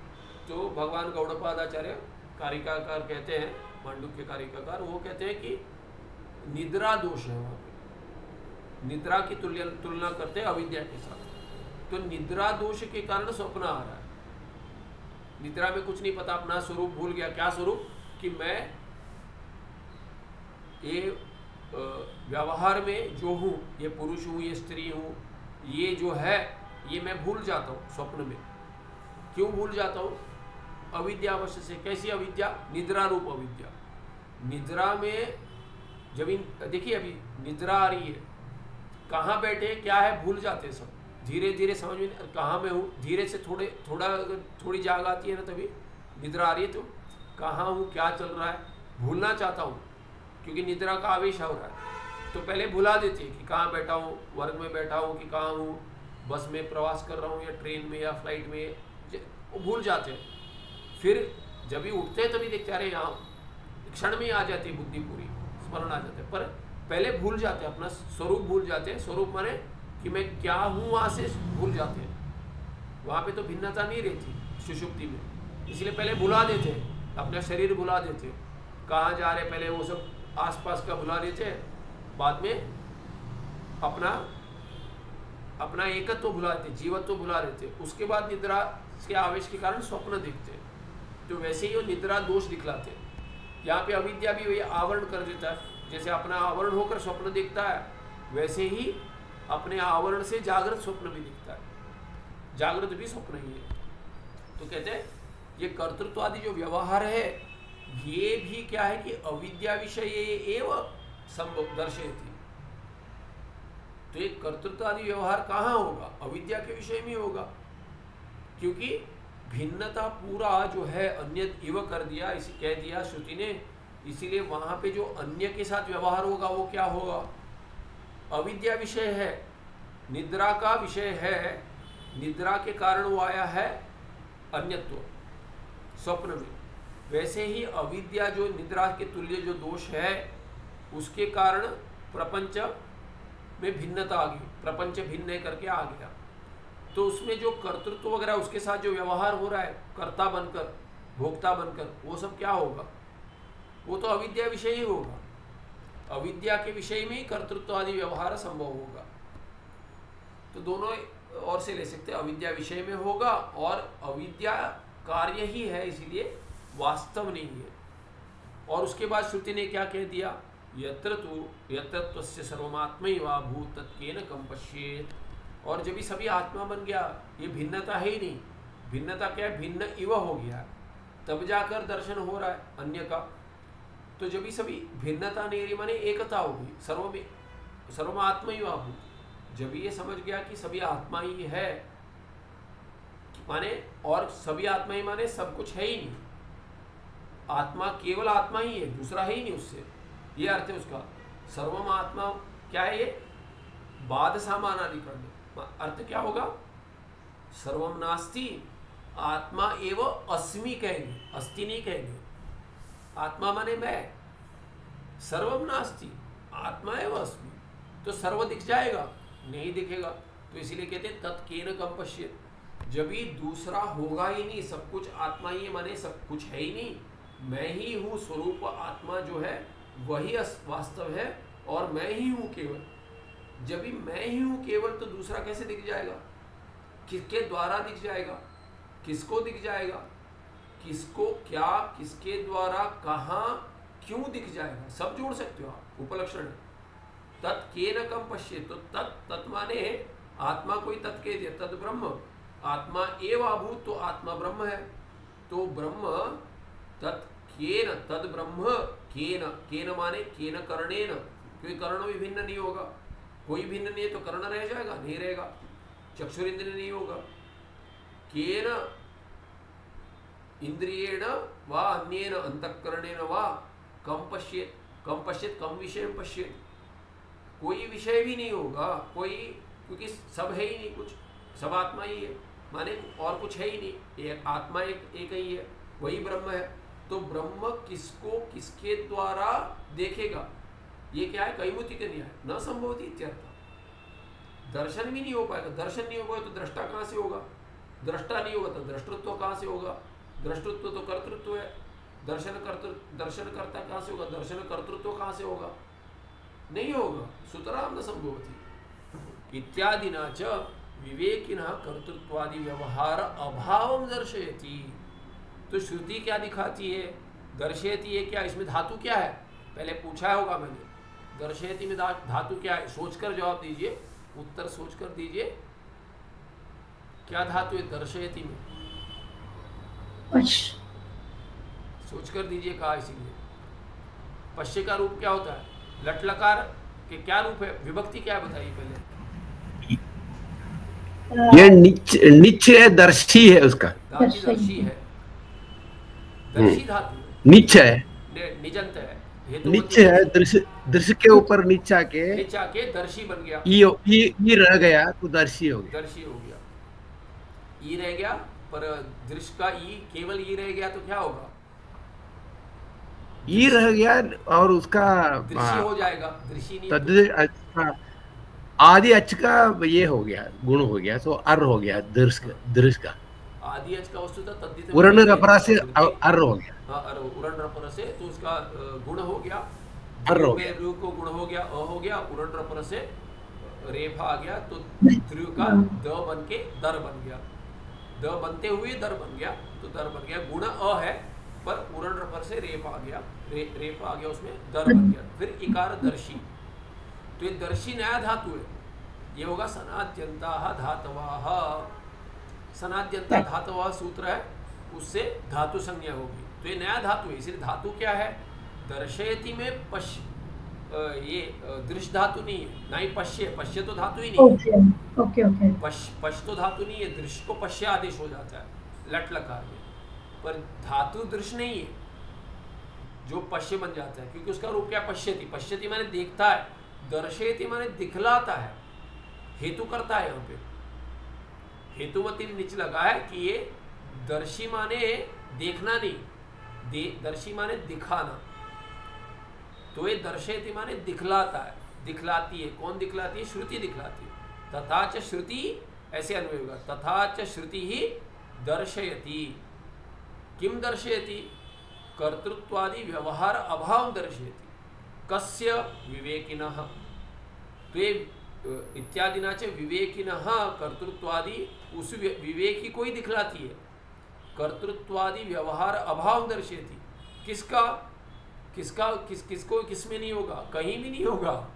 तो भगवान गौड़पादाचार्य कारिकाकार कहते हैं, मांडुक्य कारिकाकार, वो कहते हैं कि निद्रा दोष है वहां पे, निद्रा की तुलना करते हैं अविद्या के साथ। तो निद्रा दोष के कारण स्वप्न आ रहा है। निद्रा में कुछ नहीं पता, अपना स्वरूप भूल गया। क्या स्वरूप? कि मैं ये व्यवहार में जो हूँ, ये पुरुष हूँ, ये स्त्री हूँ, ये जो है ये मैं भूल जाता हूँ स्वप्न में। क्यों भूल जाता हूँ? अविद्यावश से। कैसी अविद्या? निद्रा रूप अविद्या। निद्रा में जब देखिए अभी निद्रा आ रही है, कहाँ बैठे क्या है भूल जाते हैं सब, धीरे धीरे समझ में कहाँ मैं हूँ, धीरे से थोड़ी जाग आती है ना, तभी निद्रा आ रही है, तो कहाँ हूँ, क्या चल रहा है, भूलना चाहता हूँ, क्योंकि निद्रा का आवेश हो रहा है। तो पहले भुला देती है कि कहाँ बैठा हूँ, वर्ग में बैठा हूँ कि कहाँ हूँ, बस में प्रवास कर रहा हूँ या ट्रेन में या फ्लाइट में, वो भूल जाते हैं। फिर जब भी उठते हैं तभी देखते अरे यहाँ, क्षण में आ जाती है बुद्धि पूरी, स्मरण आ जाता है, पर पहले भूल जाते हैं, अपना स्वरूप भूल जाते हैं। स्वरूप माने कि मैं क्या हूँ, वहाँ से भूल जाते हैं। वहाँ पे तो भिन्नता नहीं रहती सुषुप्ति में, इसलिए पहले भुला देते हैं, अपना शरीर भुला देते हैं, कहाँ जा रहे पहले वो सब आसपास का भुला देते हैं, बाद में अपना एकत्व भुला देते, जीवत्व भुला देते। उसके बाद निद्रा के आवेश के कारण स्वप्न दिखते हैं। तो वैसे ही वो निद्रा दोष दिखलाते हैं। यहाँ पे अविद्या भी वही आवरण कर देता है, जैसे अपना आवरण होकर स्वप्न दिखता है, वैसे ही अपने आवरण से जागृत स्वप्न भी दिखता है, जागृत भी स्वप्न ही है। तो कहते हैं ये कर्तृत्व आदि जो व्यवहार है, ये भी क्या है कि अविद्या विषय एव संभव दर्शयति। तो ये कर्तृत्व आदि व्यवहार कहाँ होगा? अविद्या के विषय में होगा, क्योंकि भिन्नता पूरा जो है अन्य इव कर दिया, इसी कह दिया श्रुति ने, इसीलिए वहां पे जो अन्य के साथ व्यवहार होगा वो क्या होगा? अविद्या विषय है, निद्रा का विषय है, निद्रा के कारण वो आया है अन्यत्व स्वप्न में। वैसे ही अविद्या जो निद्रा के तुल्य जो दोष है, उसके कारण प्रपंच में भिन्नता आ गई, प्रपंच भिन्न करके आ गया। तो उसमें जो कर्तृत्व वगैरह उसके साथ जो व्यवहार हो रहा है कर्ता बनकर भोक्ता बनकर, वो सब क्या होगा? वो तो अविद्या विषय ही होगा। अविद्या के विषय में ही कर्तृत्व आदि व्यवहार संभव होगा। तो दोनों और से ले सकते हैं, अविद्या विषय में होगा और अविद्या कार्य ही है, इसीलिए वास्तव नहीं है। और उसके बाद श्रुति ने क्या कह दिया? यत्र तु यत्रत्वस्य सर्वमात्मैवा भूत तत्केन कम पश्येत्। और जब भी सभी आत्मा बन गया, ये भिन्नता है ही नहीं। भिन्नता क्या है? भिन्न इव हो गया, तब जाकर दर्शन हो रहा है अन्य का। तो जब भी सभी भिन्नता नहीं रही माने एकता होगी, सर्वमात्मैवा भूत। जब ये समझ गया कि सभी आत्मा ही है माने, और सभी आत्मा ही माने सब कुछ है ही नहीं, आत्मा केवल आत्मा ही है, दूसरा है ही नहीं उससे, ये अर्थ है उसका। सर्वम आत्मा क्या है? ये बाद सामानाधिकरण अर्थ क्या होगा? सर्वम नास्ति आत्मा एवं अस्मि कहेंगे, अस्ति नहीं कहेंगे। आत्मा माने मैं, सर्वम नास्ति आत्मा एवं अस्मि, तो सर्व दिख जाएगा? नहीं दिखेगा। तो इसीलिए कहते हैं तत्केन कम पश्येत्। जब भी दूसरा होगा ही नहीं, सब कुछ आत्मा ही है माने सब कुछ है ही नहीं, मैं ही हूँ स्वरूप आत्मा जो है वही वास्तव है और मैं ही हूँ केवल। जब भी मैं ही हूँ केवल, तो दूसरा कैसे दिख जाएगा? किसके द्वारा दिख जाएगा? किसको दिख जाएगा? किसको, क्या, किसके द्वारा, कहाँ, क्यों दिख जाएगा? सब जोड़ सकते हो आप, उपलक्षण है। तत्केन कम पश्येत्, तो तत् माने आत्मा कोई तत् कह दिया, तद ब्रह्म आत्मा एव अभूत, तो आत्मा ब्रह्म है। तो ब्रह्म तत्केन, तद ब्रह्म केन, केन माने केन कर्णेन, क्योंकि कर्ण भी भिन्न नहीं होगा, कोई भिन्न नहीं है तो कर्ण रह जाएगा? नहीं रहेगा। चक्षुरिंद्रिय नहीं होगा। केन इंद्रियेण वा अन्येन अंतःकरणेन वा कम पश्येत्, कम पश्येत् कम विषय पश्येत्, कोई विषय भी नहीं होगा कोई, क्योंकि सब है ही नहीं, कुछ सब आत्मा ही है माने और कुछ है ही नहीं, एक आत्मा एक ही है, वही ब्रह्म है। तो ब्रह्म किसको किसके द्वारा देखेगा? ये क्या है? कैमुति के न्याय न संभवती इत्यर्थ। दर्शन भी नहीं हो पाएगा। दर्शन नहीं होगा तो दृष्टा कहाँ से होगा? दृष्टा नहीं होगा तो दृष्टृत्व कहाँ से होगा? दृष्टृत्व तो कर्तृत्व है, दर्शन करता कहाँ से होगा? दर्शन कर्तृत्व कहाँ से होगा? नहीं होगा। सुतराम न संभवती इत्यादि न च विवेकिनः कर्तृत्वादि व्यवहार अभावं दर्शयति। तो श्रुति क्या दिखाती है? दर्शयति है क्या? इसमें धातु क्या है? पहले पूछा होगा मैंने, दर्शयति में धातु क्या है? सोचकर जवाब दीजिए, उत्तर सोचकर दीजिए। क्या धातु है दर्शयति में? सोचकर दीजिए कहा, इसीलिए। पश्य का रूप क्या होता है? लट लकार के क्या रूप है? विभक्ति क्या है बताइए पहले। ये निच है, दर्शी है, उसका दर्शी है, दर्शी धातु निच है, निजंत है, निच है, दृश्य के ऊपर नीचा के दर्शी बन गया। ई रह गया तो दर्शी हो गया, दर्शी हो गया। ई रह गया, पर दृश्य का ई केवल ई रह गया तो क्या होगा? ई रह गया और उसका दृश्य हो जाएगा, दृश्य नहीं। आदि अच का ये हो गया, गुण हो गया, तो अर हो गया दृश्य का। आदि अच का वस्तुतः तद्धित उरण रपरा से अर हो गया। हाँ, उरण रपर से तो उसका गुण हो गया, अर हो गया, रू को गुण हो गया, अ हो गया, उरण रपर से रेफा आ गया, तो ध्रुव का द बन के दर बन गया, द बनते हुए दर बन गया, तो दर बन गया। गुण अ है पर उरण रपर से रेफ आ गया, रेफ आ गया, उसमें दर बन गया। फिर इकार दर्शी, तो ये दर्शी नया धातु है, ये होगा सनाद्यंताः धातवाः। सनाद्यंता धातवाः सूत्र है, उससे धातु संज्ञा होगी, तो ये नया धातु है। इसलिए धातु क्या है? दर्शयति में पश्य, ये दृश्य धातु नहीं है, ना ही पश्य। पश्य तो धातु ही नहीं है। पश्य तो धातु नहीं है, दृश्य को पश्य आदेश हो जाता है लट लकार में, पर धातु दृश्य नहीं है जो पश्य बन जाता है, क्योंकि उसका रूप क्या? पश्यति। पश्यति माने देखता है, दर्शयति माने दिखलाता है, हेतु करता है। यहाँ पे हेतुमती नीचे लगा है कि ये दर्शी माने देखना नहीं, दर्शी माने दिखाना, तो ये दर्शयति माने दिखलाता है, दिखलाती है। कौन दिखलाती है? श्रुति दिखलाती है। तथा च श्रुति ऐसे अन्वय होगा। तथा च श्रुति ही दर्शयति, किम दर्शयति, कर्तृत्वादि व्यवहार अभाव दर्शयति, कस्य विवेकिनः, तो ये इत्यादिना च विवेकिनः कर्तृत्वादि, उस विवेकी को ही दिखलाती है। कर्तृत्वादि व्यवहार अभाव दर्शयति, किसका किसको किसमें नहीं होगा, कहीं भी नहीं होगा,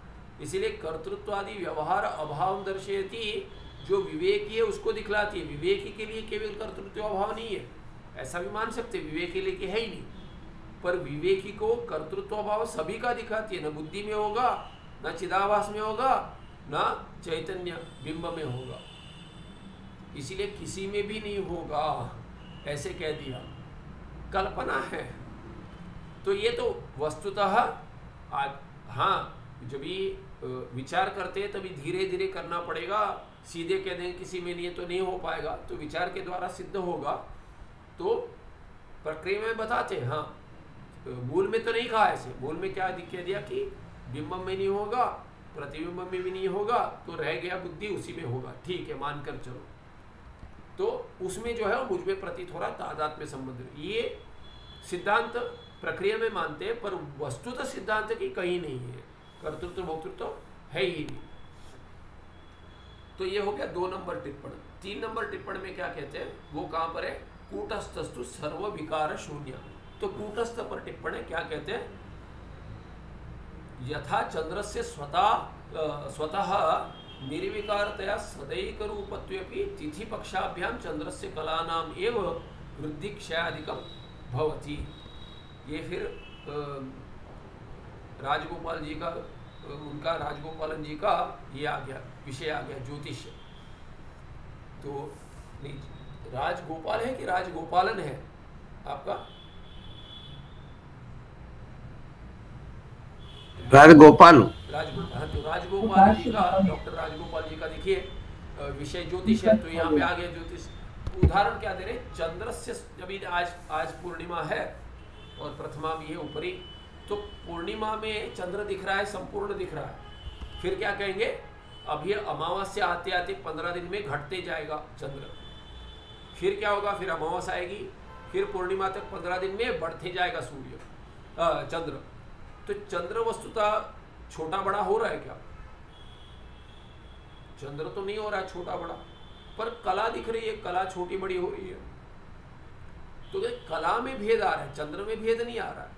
इसीलिए कर्तृत्वादि व्यवहार अभाव दर्शयति, जो विवेकी है उसको दिखलाती है। विवेकी के लिए केवल कर्तृत्व अभाव नहीं है, ऐसा भी मान सकते, विवेक के लिए है ही नहीं, पर विवेकी को कर्तृत्व अभाव सभी का दिखाती है। न बुद्धि में होगा, न चिदाभास में होगा, न चैतन्य बिंब में होगा, इसीलिए किसी में भी नहीं होगा, ऐसे कह दिया, कल्पना है। तो ये तो वस्तुतः हाँ, जब भी विचार करते हैं तभी धीरे धीरे करना पड़ेगा, सीधे कह देंगे किसी में नहीं है तो नहीं हो पाएगा, तो विचार के द्वारा सिद्ध होगा। तो प्रक्रिया में बताते हैं, हाँ मूल में तो नहीं कहा ऐसे, मूल में क्या कह दिया कि बिंबम में नहीं होगा, प्रतिबिंब में भी नहीं होगा, तो रह गया बुद्धि, उसी में होगा, ठीक है मानकर चलो। तो उसमें जो है वो मुझ में प्रतीत हो रहा तादात्म्य संबंध, ये सिद्धांत प्रक्रिया में मानते हैं, पर वस्तुतः सिद्धांत की कहीं नहीं है, कर्तृत्व भोक्तृत्व है ही नहीं। तो ये हो गया 2 नंबर टिप्पण। 3 नंबर टिप्पण में क्या कहते हैं, वो कहाँ पर है, कूटस्थस्तु सर्व विकार शून्य। तो कूटस्थ पर टिप्पण है, क्या कहते हैं, यथा चंद्रस्य स्वतः निर्विकारतया सदैक रूपत्वेपि तिथि पक्षाभ्याम चंद्रस्य कलानाम एव वृद्धि क्षयादिकम भवति। ये फिर राजगोपाल जी का, उनका राजगोपालन जी का ये आ गया, विषय आ गया ज्योतिष। तो नहीं, राजगोपाल है कि राजगोपालन है आपका, राजगोपाल। राजगोपाल, तो राजगोपाल जी का, डॉक्टर राजगोपाल जी का देखिए विषय ज्योतिष है, तो यहाँ पे आ गया ज्योतिष। उदाहरण क्या दे रहे, चंद्र से, जब आज पूर्णिमा है और प्रथमा भी है ऊपरी, तो पूर्णिमा में चंद्र दिख रहा है, संपूर्ण दिख रहा है, फिर क्या कहेंगे, अब ये अमावस्या आते आते 15 दिन में घटते जाएगा चंद्र, फिर क्या होगा, फिर अमावस्या आएगी, फिर पूर्णिमा तक 15 दिन में बढ़ते जाएगा सूर्य चंद्र। तो चंद्र वस्तुतः छोटा बड़ा हो रहा है क्या, चंद्र तो नहीं हो रहा है छोटा बड़ा, पर कला दिख रही है, कला छोटी बड़ी हो रही है। तो कला में भेद आ रहा है, चंद्र में भेद नहीं आ रहा है।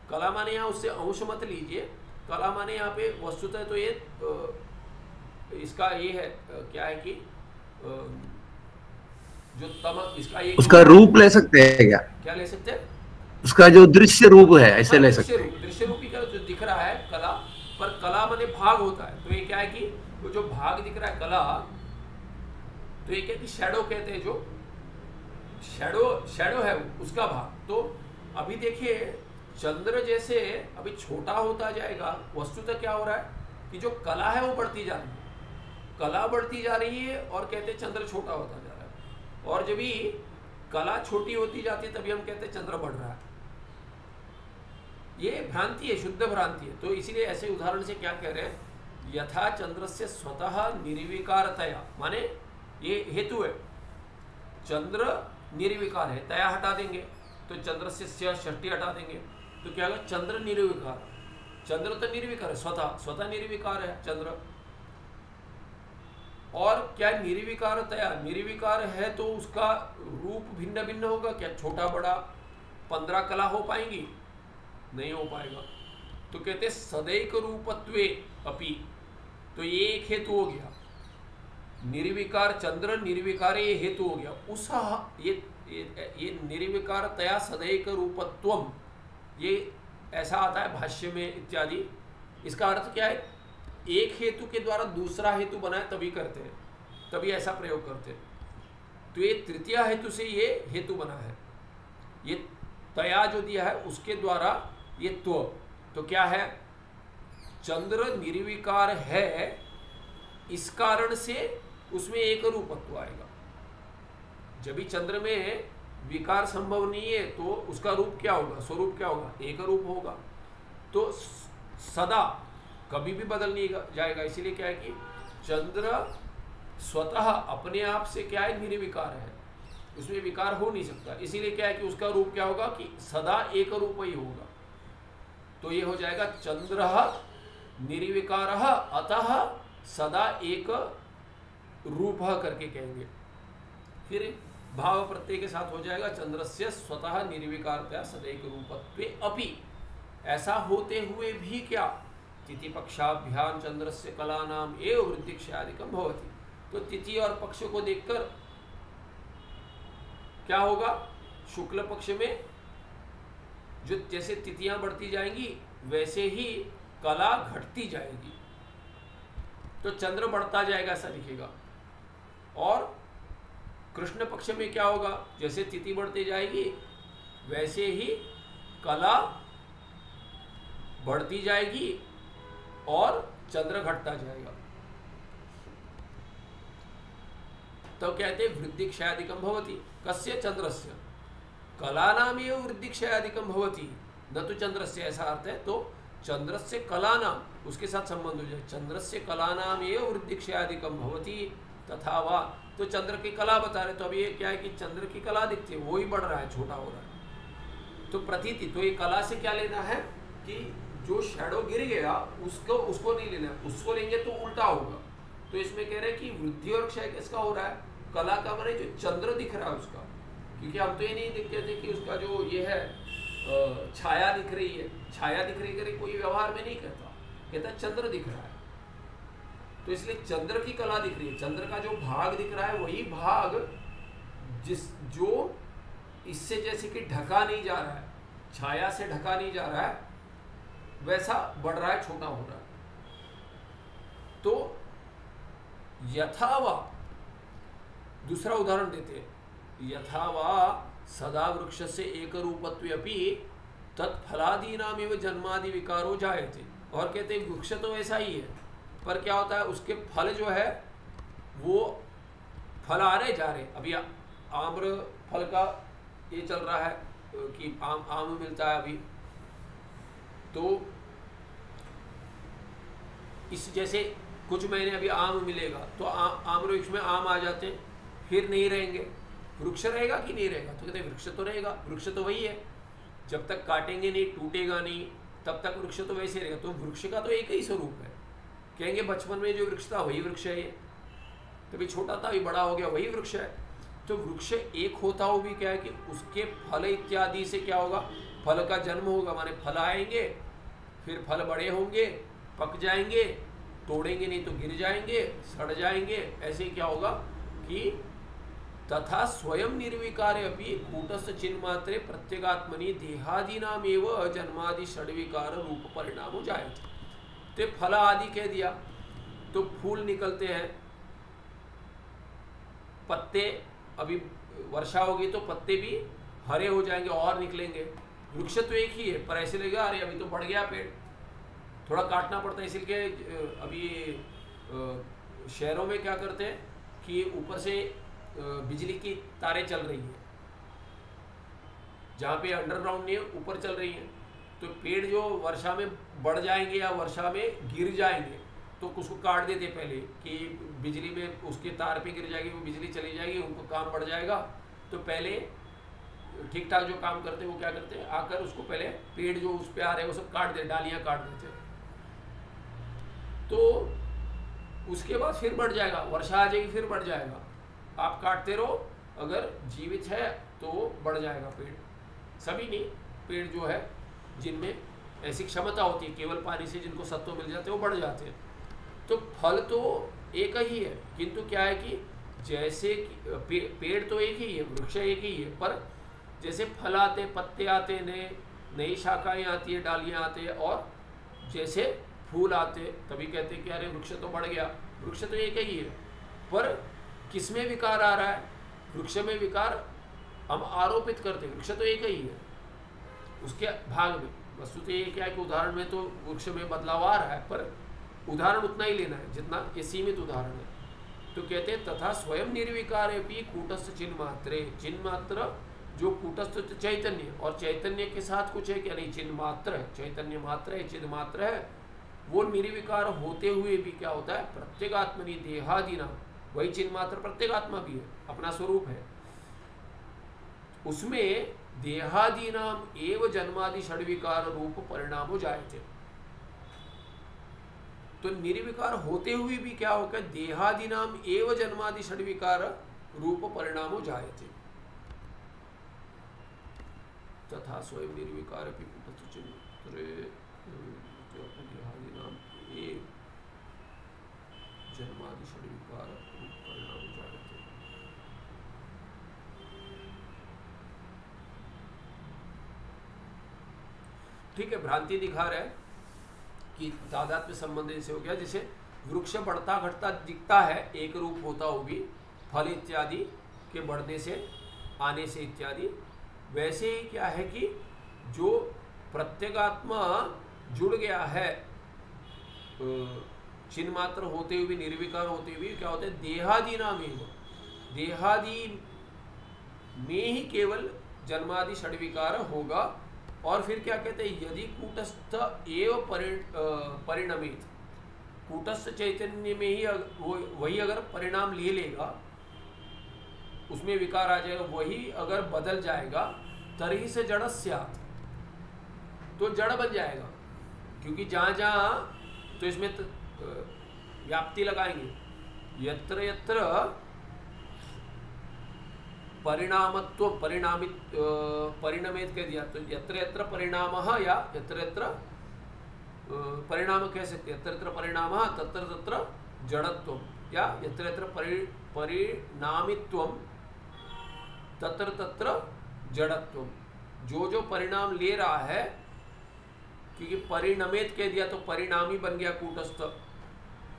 कला माने यहाँ उससे अंश मत लीजिए, कला माने यहाँ पे वस्तुतः तो ये इसका ये है, क्या है कि जो इसका ये उसका रूप ले सकते हैं क्या ले सकते हैं, उसका जो दृश्य रूप है ऐसे ले सकते हैं। दृश्य रूपी का जो दिख रहा है कला, पर कला माने भाग होता है, तो ये क्या है कि वो जो भाग दिख रहा है कला, तो ये क्या कि शैडो कहते हैं, जो शैडो है उसका भाग। तो अभी देखिए चंद्र जैसे अभी छोटा होता जाएगा, वस्तुतः क्या हो रहा है कि जो कला है वो बढ़ती जा रही है, कला बढ़ती जा रही है और कहते हैं चंद्र छोटा होता जा रहा है, और जब भी कला छोटी होती जाती है तभी हम कहते हैं चंद्र बढ़ रहा है। ये भ्रांति है, शुद्ध भ्रांति है। तो इसीलिए ऐसे उदाहरण से क्या कह रहे हैं, यथा चंद्र से स्वतः निर्विकारतया, माने ये हेतु है, चंद्र निर्विकार है, तया हटा देंगे तो चंद्र से षष्ठी हटा देंगे, तो क्या होगा, चंद्र निर्विकार। चंद्र तो निर्विकार है, स्वतः निर्विकार है चंद्र। और क्या निर्विकारतया, निर्विकार है तो उसका रूप भिन्न भिन्न होगा क्या, छोटा बड़ा 15 कला हो पाएंगी, नहीं हो पाएगा। तो कहते सदैक रूपत्वे अपि, तो ये एक हेतु हो गया, निर्विकार चंद्र निर्विकार ये हेतु हो गया। उस ये निर्विकार तया सदैक रूपत्वम, ये ऐसा आता है भाष्य में इत्यादि। इसका अर्थ क्या है, एक हेतु के द्वारा दूसरा हेतु बनाए तभी करते हैं, तभी ऐसा प्रयोग करते हैं। तो ये तृतीय हेतु से ये हेतु बना है, ये तया जो दिया है उसके द्वारा ये तो क्या है, चंद्र निर्विकार है, इस कारण से उसमें एक रूपत्व आएगा। जब भी चंद्र में विकार संभव नहीं है तो उसका रूप क्या होगा, स्वरूप क्या होगा, एक रूप होगा। तो सदा कभी भी बदल नहीं जाएगा। इसीलिए क्या है कि चंद्र स्वतः अपने आप से क्या है, निर्विकार है, उसमें विकार हो नहीं सकता। इसीलिए क्या है कि उसका रूप क्या होगा कि सदा एक रूप ही होगा। तो ये हो जाएगा चंद्र निर्विकार अतः सदा एक रूप करके कहेंगे। फिर भाव प्रत्यय के साथ हो जाएगा चंद्रस्य स्वतः निर्विकारतया सदैक रूपत्वे अपि। ऐसा होते हुए भी क्या, तिथि पक्षाभ्याम चंद्रस्य कलानाम एव वृद्धिक्षयादिकम भवति। तो तिथि और पक्ष को देखकर क्या होगा, शुक्ल पक्ष में जो जैसे तिथियां बढ़ती जाएंगी वैसे ही कला घटती जाएगी, तो चंद्र बढ़ता जाएगा ऐसा दिखेगा। और कृष्ण पक्ष में क्या होगा, जैसे तिथि बढ़ती जाएगी वैसे ही कला बढ़ती जाएगी और चंद्र घटता जाएगा। तो कहते वृद्धि क्षयादिकम भवति। कस्य, चंद्रस्य। कलानामेव वृद्धि क्षयादिकम भवति, न तो चंद्रस्य, ऐसा अर्थ है। तो चंद्रस्य कलानाम, उसके साथ संबंध हो जाए, चंद्रस्य कलानामेव वृद्धि क्षयादिकम भवति तथा वा। तो चंद्र की कला बता रहे, तो अब ये क्या है कि चंद्र की कला दिखती है, वो ही बढ़ रहा है, छोटा हो रहा है। तो प्रतीति, तो ये कला से क्या लेना है कि जो शैडो गिर गया उसको नहीं लेना है, उसको लेंगे तो उल्टा होगा। तो इसमें कह रहे हैं कि वृद्धि और क्षय किसका हो रहा है, कला का, माने जो चंद्र दिख रहा है उसका। क्योंकि हम तो ये नहीं देखते थे कि उसका जो ये है छाया दिख रही है, छाया दिख रही है, कोई व्यवहार में नहीं कहता चंद्र दिख रहा है। तो इसलिए चंद्र की कला दिख रही है, चंद्र का जो भाग दिख रहा है वही भाग जो इससे जैसे कि ढका नहीं जा रहा है, छाया से ढका नहीं जा रहा है, वैसा बढ़ रहा है, छोटा हो रहा है। तो यथावा, दूसरा उदाहरण देते हैं, यथावा सदा वृक्ष से एक रूपत्वेपि तत्फलादीनामेव जन्मादि विकारो जायते। और कहते हैं वृक्ष तो वैसा ही है, पर क्या होता है उसके फल जो है वो फल आ रहे जा रहे। अभी आम्र फल का ये चल रहा है कि आम मिलता है अभी, तो इस जैसे कुछ महीने अभी आम मिलेगा तो आम्र वृक्ष में आम आ जाते हैं, फिर नहीं रहेंगे। वृक्ष रहेगा कि नहीं रहेगा, तो कहते हैं वृक्ष तो रहेगा, वृक्ष तो वही है, जब तक काटेंगे नहीं, टूटेगा नहीं, तब तक वृक्ष तो वैसे रहेगा। तो वृक्ष का तो एक ही स्वरूप है। कहेंगे बचपन में जो वृक्ष था वही वृक्ष है, ये कभी छोटा था अभी बड़ा हो गया, वही वृक्ष है। तो वृक्ष एक होता हो भी क्या है कि उसके फल इत्यादि से क्या होगा, फल का जन्म होगा, माने फल आएंगे, फिर फल बड़े होंगे, पक जाएंगे, तोड़ेंगे नहीं तो गिर जाएंगे, सड़ जाएंगे। ऐसे क्या होगा कि तथा स्वयं निर्विकारे अपि कूटस्थ चिन्ह मात्रे प्रत्यगात्मनि देहादीनामेव जन्मादि षड्विकार रूप परिणाम हो जाए। तो फल आदि कह दिया, तो फूल निकलते हैं, पत्ते, अभी वर्षा होगी तो पत्ते भी हरे हो जाएंगे और निकलेंगे। वृक्ष तो एक ही है, पर ऐसे लगेगा अरे अभी तो बढ़ गया पेड़, थोड़ा काटना पड़ता है। इसलिए अभी शहरों में क्या करते हैं कि ऊपर से बिजली की तारें चल रही हैं, जहाँ पे अंडरग्राउंड नहीं है, ऊपर चल रही हैं। तो पेड़ जो वर्षा में बढ़ जाएंगे या वर्षा में गिर जाएंगे तो उसको काट देते पहले कि बिजली में उसके तार पे गिर जाएगी, वो बिजली चली जाएगी, उनको काम बढ़ जाएगा। तो पहले ठीक ठाक जो काम करते हैं वो क्या करते हैं, आकर उसको पहले पेड़ जो उस पे आ रहे हैं वो सब काट दे, डालियाँ काट देते हैं। तो उसके बाद फिर बढ़ जाएगा, वर्षा आ जाएगी फिर बढ़ जाएगा। आप काटते रहो, अगर जीवित है तो बढ़ जाएगा पेड़। सभी नहीं, पेड़ जो है जिनमें ऐसी क्षमता होती है केवल पानी से जिनको सत्व मिल जाते हैं वो बढ़ जाते हैं। तो फल तो एक ही है, किंतु क्या है कि जैसे पेड़ तो एक ही है, वृक्ष एक ही है, पर जैसे फल आते, पत्ते आते, नई शाखाएँ आती है, डालियाँ आती है, और जैसे फूल आते तभी कहते हैं कि अरे वृक्ष तो बढ़ गया। वृक्ष तो एक ही है, पर किसमें विकार आ रहा है, वृक्ष में विकार हम आरोपित करते हैं। वृक्ष तो एक ही है, उसके भाग में वस्तुतः ये क्या है कि उदाहरण में तो वृक्ष में बदलाव आ रहा है, पर उदाहरण उतना ही लेना है जितना ये सीमित उदाहरण है। तो कहते हैं तथा स्वयं निर्विकारे भी कूटस्थ चिन्ह मात्रे, चिन्ह मात्र जो कूटस्थ चैतन्य, और चैतन्य के साथ कुछ है क्या, नहीं, चिन्ह मात्र है, चैतन्य मात्र है, चिन्ह मात्र है, वो निर्विकार होते हुए भी क्या होता है, प्रत्येगात्मनि देहादिना, वही चिन्ह मात्र प्रत्येगात्मा भी है, अपना स्वरूप है। उसमें देहादीनाम एव जन्मादि षड्विकार रूप परिणामो जायते, तो निर्विकार होते हुए भी क्या होगा, देहादीनाम एव जन्मादि षड्विकार रूप परिणामो जायते तथा स्वयं निर्विकार देहादीनाम एव जन्मादि षड्विकार रूप परिणामो जायते। ठीक है, भ्रांति दिखा रहा है कि तादात्म्य संबंध से हो गया, जैसे वृक्ष बढ़ता घटता दिखता है, एक रूप होता हो भी फल इत्यादि के बढ़ने से, आने से इत्यादि, वैसे ही क्या है कि जो प्रत्येगात्मा जुड़ गया है चिन्ह मात्र होते हुए, निर्विकार होते हुए, क्या होता है, देहादि नाम एवं, देहादि में ही केवल जन्मादि षड्विकार होगा। और फिर क्या कहते हैं, यदि कूटस्थ एव परिणमित, कूटस्थ चैतन्य में ही वही अगर परिणाम ले लेगा, उसमें विकार आ जाएगा, वही अगर बदल जाएगा, तरी से जड़ स्यात्, तो जड़ बन जाएगा। क्योंकि जहाँ जहाँ, तो इसमें व्याप्ति लगाएंगे, यत्र यत्र परिणामत्व परिणमित कह दिया, तो यत्र यत्र परिणामः, या यत्र यत्र परिणाम कह सकते, यत्र यत्र परिणामः तत्र तत्र जड़त्वम, या यत्र यत्र परिणामित्वम तत्र तत्र जड़त्वम, जो जो परिणाम ले रहा है, क्योंकि परिणमित कह दिया तो परिणामी बन गया कूटस्थ,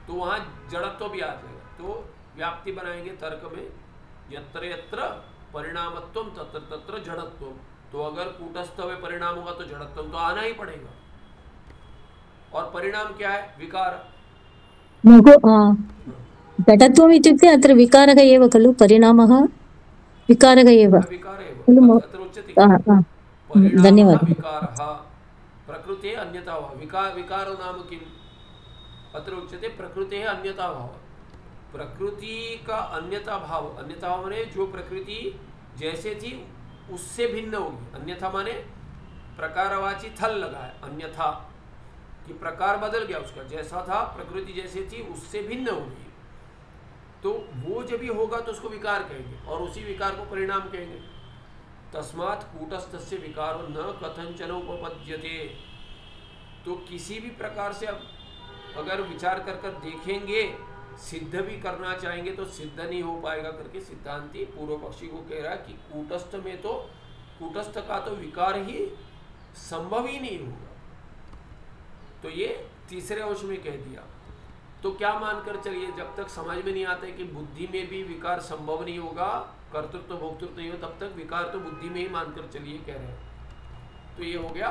तो वहाँ जड़त्व भी आ जाएगा। तो व्याप्ति बनाएंगे तर्क में, यत्र यत्र परिणामत्वम तत्र तत्र जड़त्वम, तो अगर कूटस्थ में परिणाम होगा तो जड़त्वम तो आना ही पड़ेगा। और परिणाम क्या है, विकार। जडत्वम् इत्युक्ते अत्र विकारः एव खलु, परिणामः विकारः एव, धन्यवादः। विकारः प्रकृते अन्यथा भाव, विकार नाम किम्, अत्र उच्यते प्रकृते अन्यथा भाव, प्रकृति का अन्यथा भाव, अन्यथा माने जो प्रकृति जैसे थी उससे भिन्न होगी, अन्यथा माने प्रकारवाची थल लगा है, अन्यथा कि प्रकार बदल गया उसका, जैसा था प्रकृति जैसे थी उससे भिन्न होगी, तो वो जब भी होगा तो उसको विकार कहेंगे, और उसी विकार को परिणाम कहेंगे। तस्मात् कूटस्थस्य विकारो न कथंचन उपपद्यते, तो किसी भी प्रकार से अब अगर विचार कर कर देखेंगे, सिद्ध भी करना चाहेंगे तो सिद्ध नहीं हो पाएगा करके सिद्धांती पूर्व पक्षी को कह रहा है कि कूटस्थ में तो, कूटस्थ का तो विकार ही संभव ही नहीं होगा। तो ये तीसरे अंश में कह दिया। तो क्या मानकर चलिए, जब तक समझ में नहीं आता है कि बुद्धि में भी विकार संभव नहीं होगा, कर्तृत्व भोक्तृत्व नहीं हो, तब तक विकार तो बुद्धि में ही मानकर चलिए कह रहे हैं। तो ये हो गया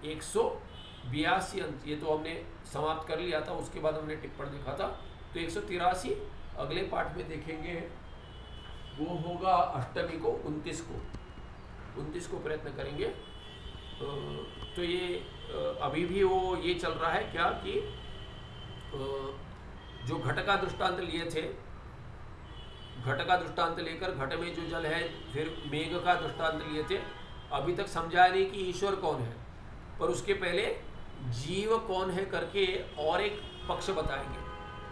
182 अंक, ये तो हमने समाप्त कर लिया था, उसके बाद हमने टिप्पण देखा था। तो 183 अगले पाठ में देखेंगे, वो होगा अष्टमी को, 29 को प्रयत्न करेंगे। तो ये अभी भी वो ये चल रहा है क्या कि जो घट का दृष्टांत लिए थे, घट का दृष्टांत लेकर घट में जो जल है, फिर मेघ का दृष्टांत लिए थे, अभी तक समझाया नहीं कि ईश्वर कौन है, पर उसके पहले जीव कौन है करके और एक पक्ष बताएंगे।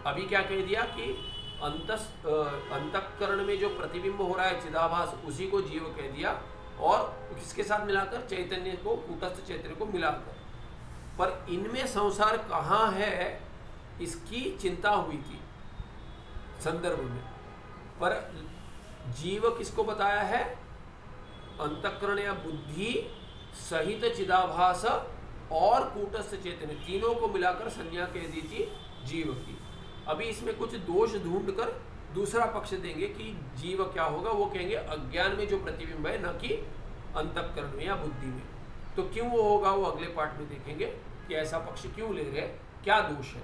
अभी क्या कह दिया कि अंतःकरण में जो प्रतिबिंब हो रहा है चिदाभास, उसी को जीव कह दिया, और किसके साथ मिलाकर, चैतन्य को, कूटस्थ चैतन्य को मिलाकर। पर इनमें संसार कहाँ है इसकी चिंता हुई थी संदर्भ में, पर जीव किसको बताया है, अंतःकरण या बुद्धि सहित चिदाभास और कूटस्थ चैतन्य, तीनों को मिलाकर संज्ञा कह दी थी जीव की। अभी इसमें कुछ दोष ढूंढकर दूसरा पक्ष देंगे कि जीव क्या होगा, वो कहेंगे अज्ञान में जो प्रतिबिंब है, न कि अंतःकरण में या बुद्धि में। तो क्यों वो होगा, वो अगले पाठ में देखेंगे कि ऐसा पक्ष क्यों ले रहे, क्या दोष है।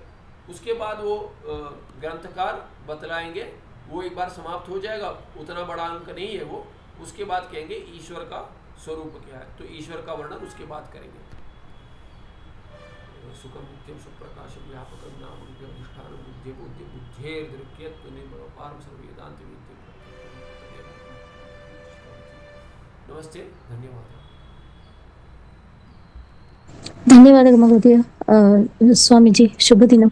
उसके बाद वो ग्रंथकार बतलाएंगे, वो एक बार समाप्त हो जाएगा, उतना बड़ा अंक नहीं है वो। उसके बाद कहेंगे ईश्वर का स्वरूप क्या है, तो ईश्वर का वर्णन उसके बाद करेंगे। सुखम नित्यम सुप्रकाशम व्यापकम नाम उनके अधिष्ठान बुद्धि बुद्धि बुद्धेर्दृक्यत्व निर्मल पारम सर्ववेदांत विद्य। नमस्ते, धन्यवाद। ಧನ್ಯವಾದ ಮಹೋದಯ. ಸ್ವಾಮೀಜಿ, ಶುಭ ದಿನ.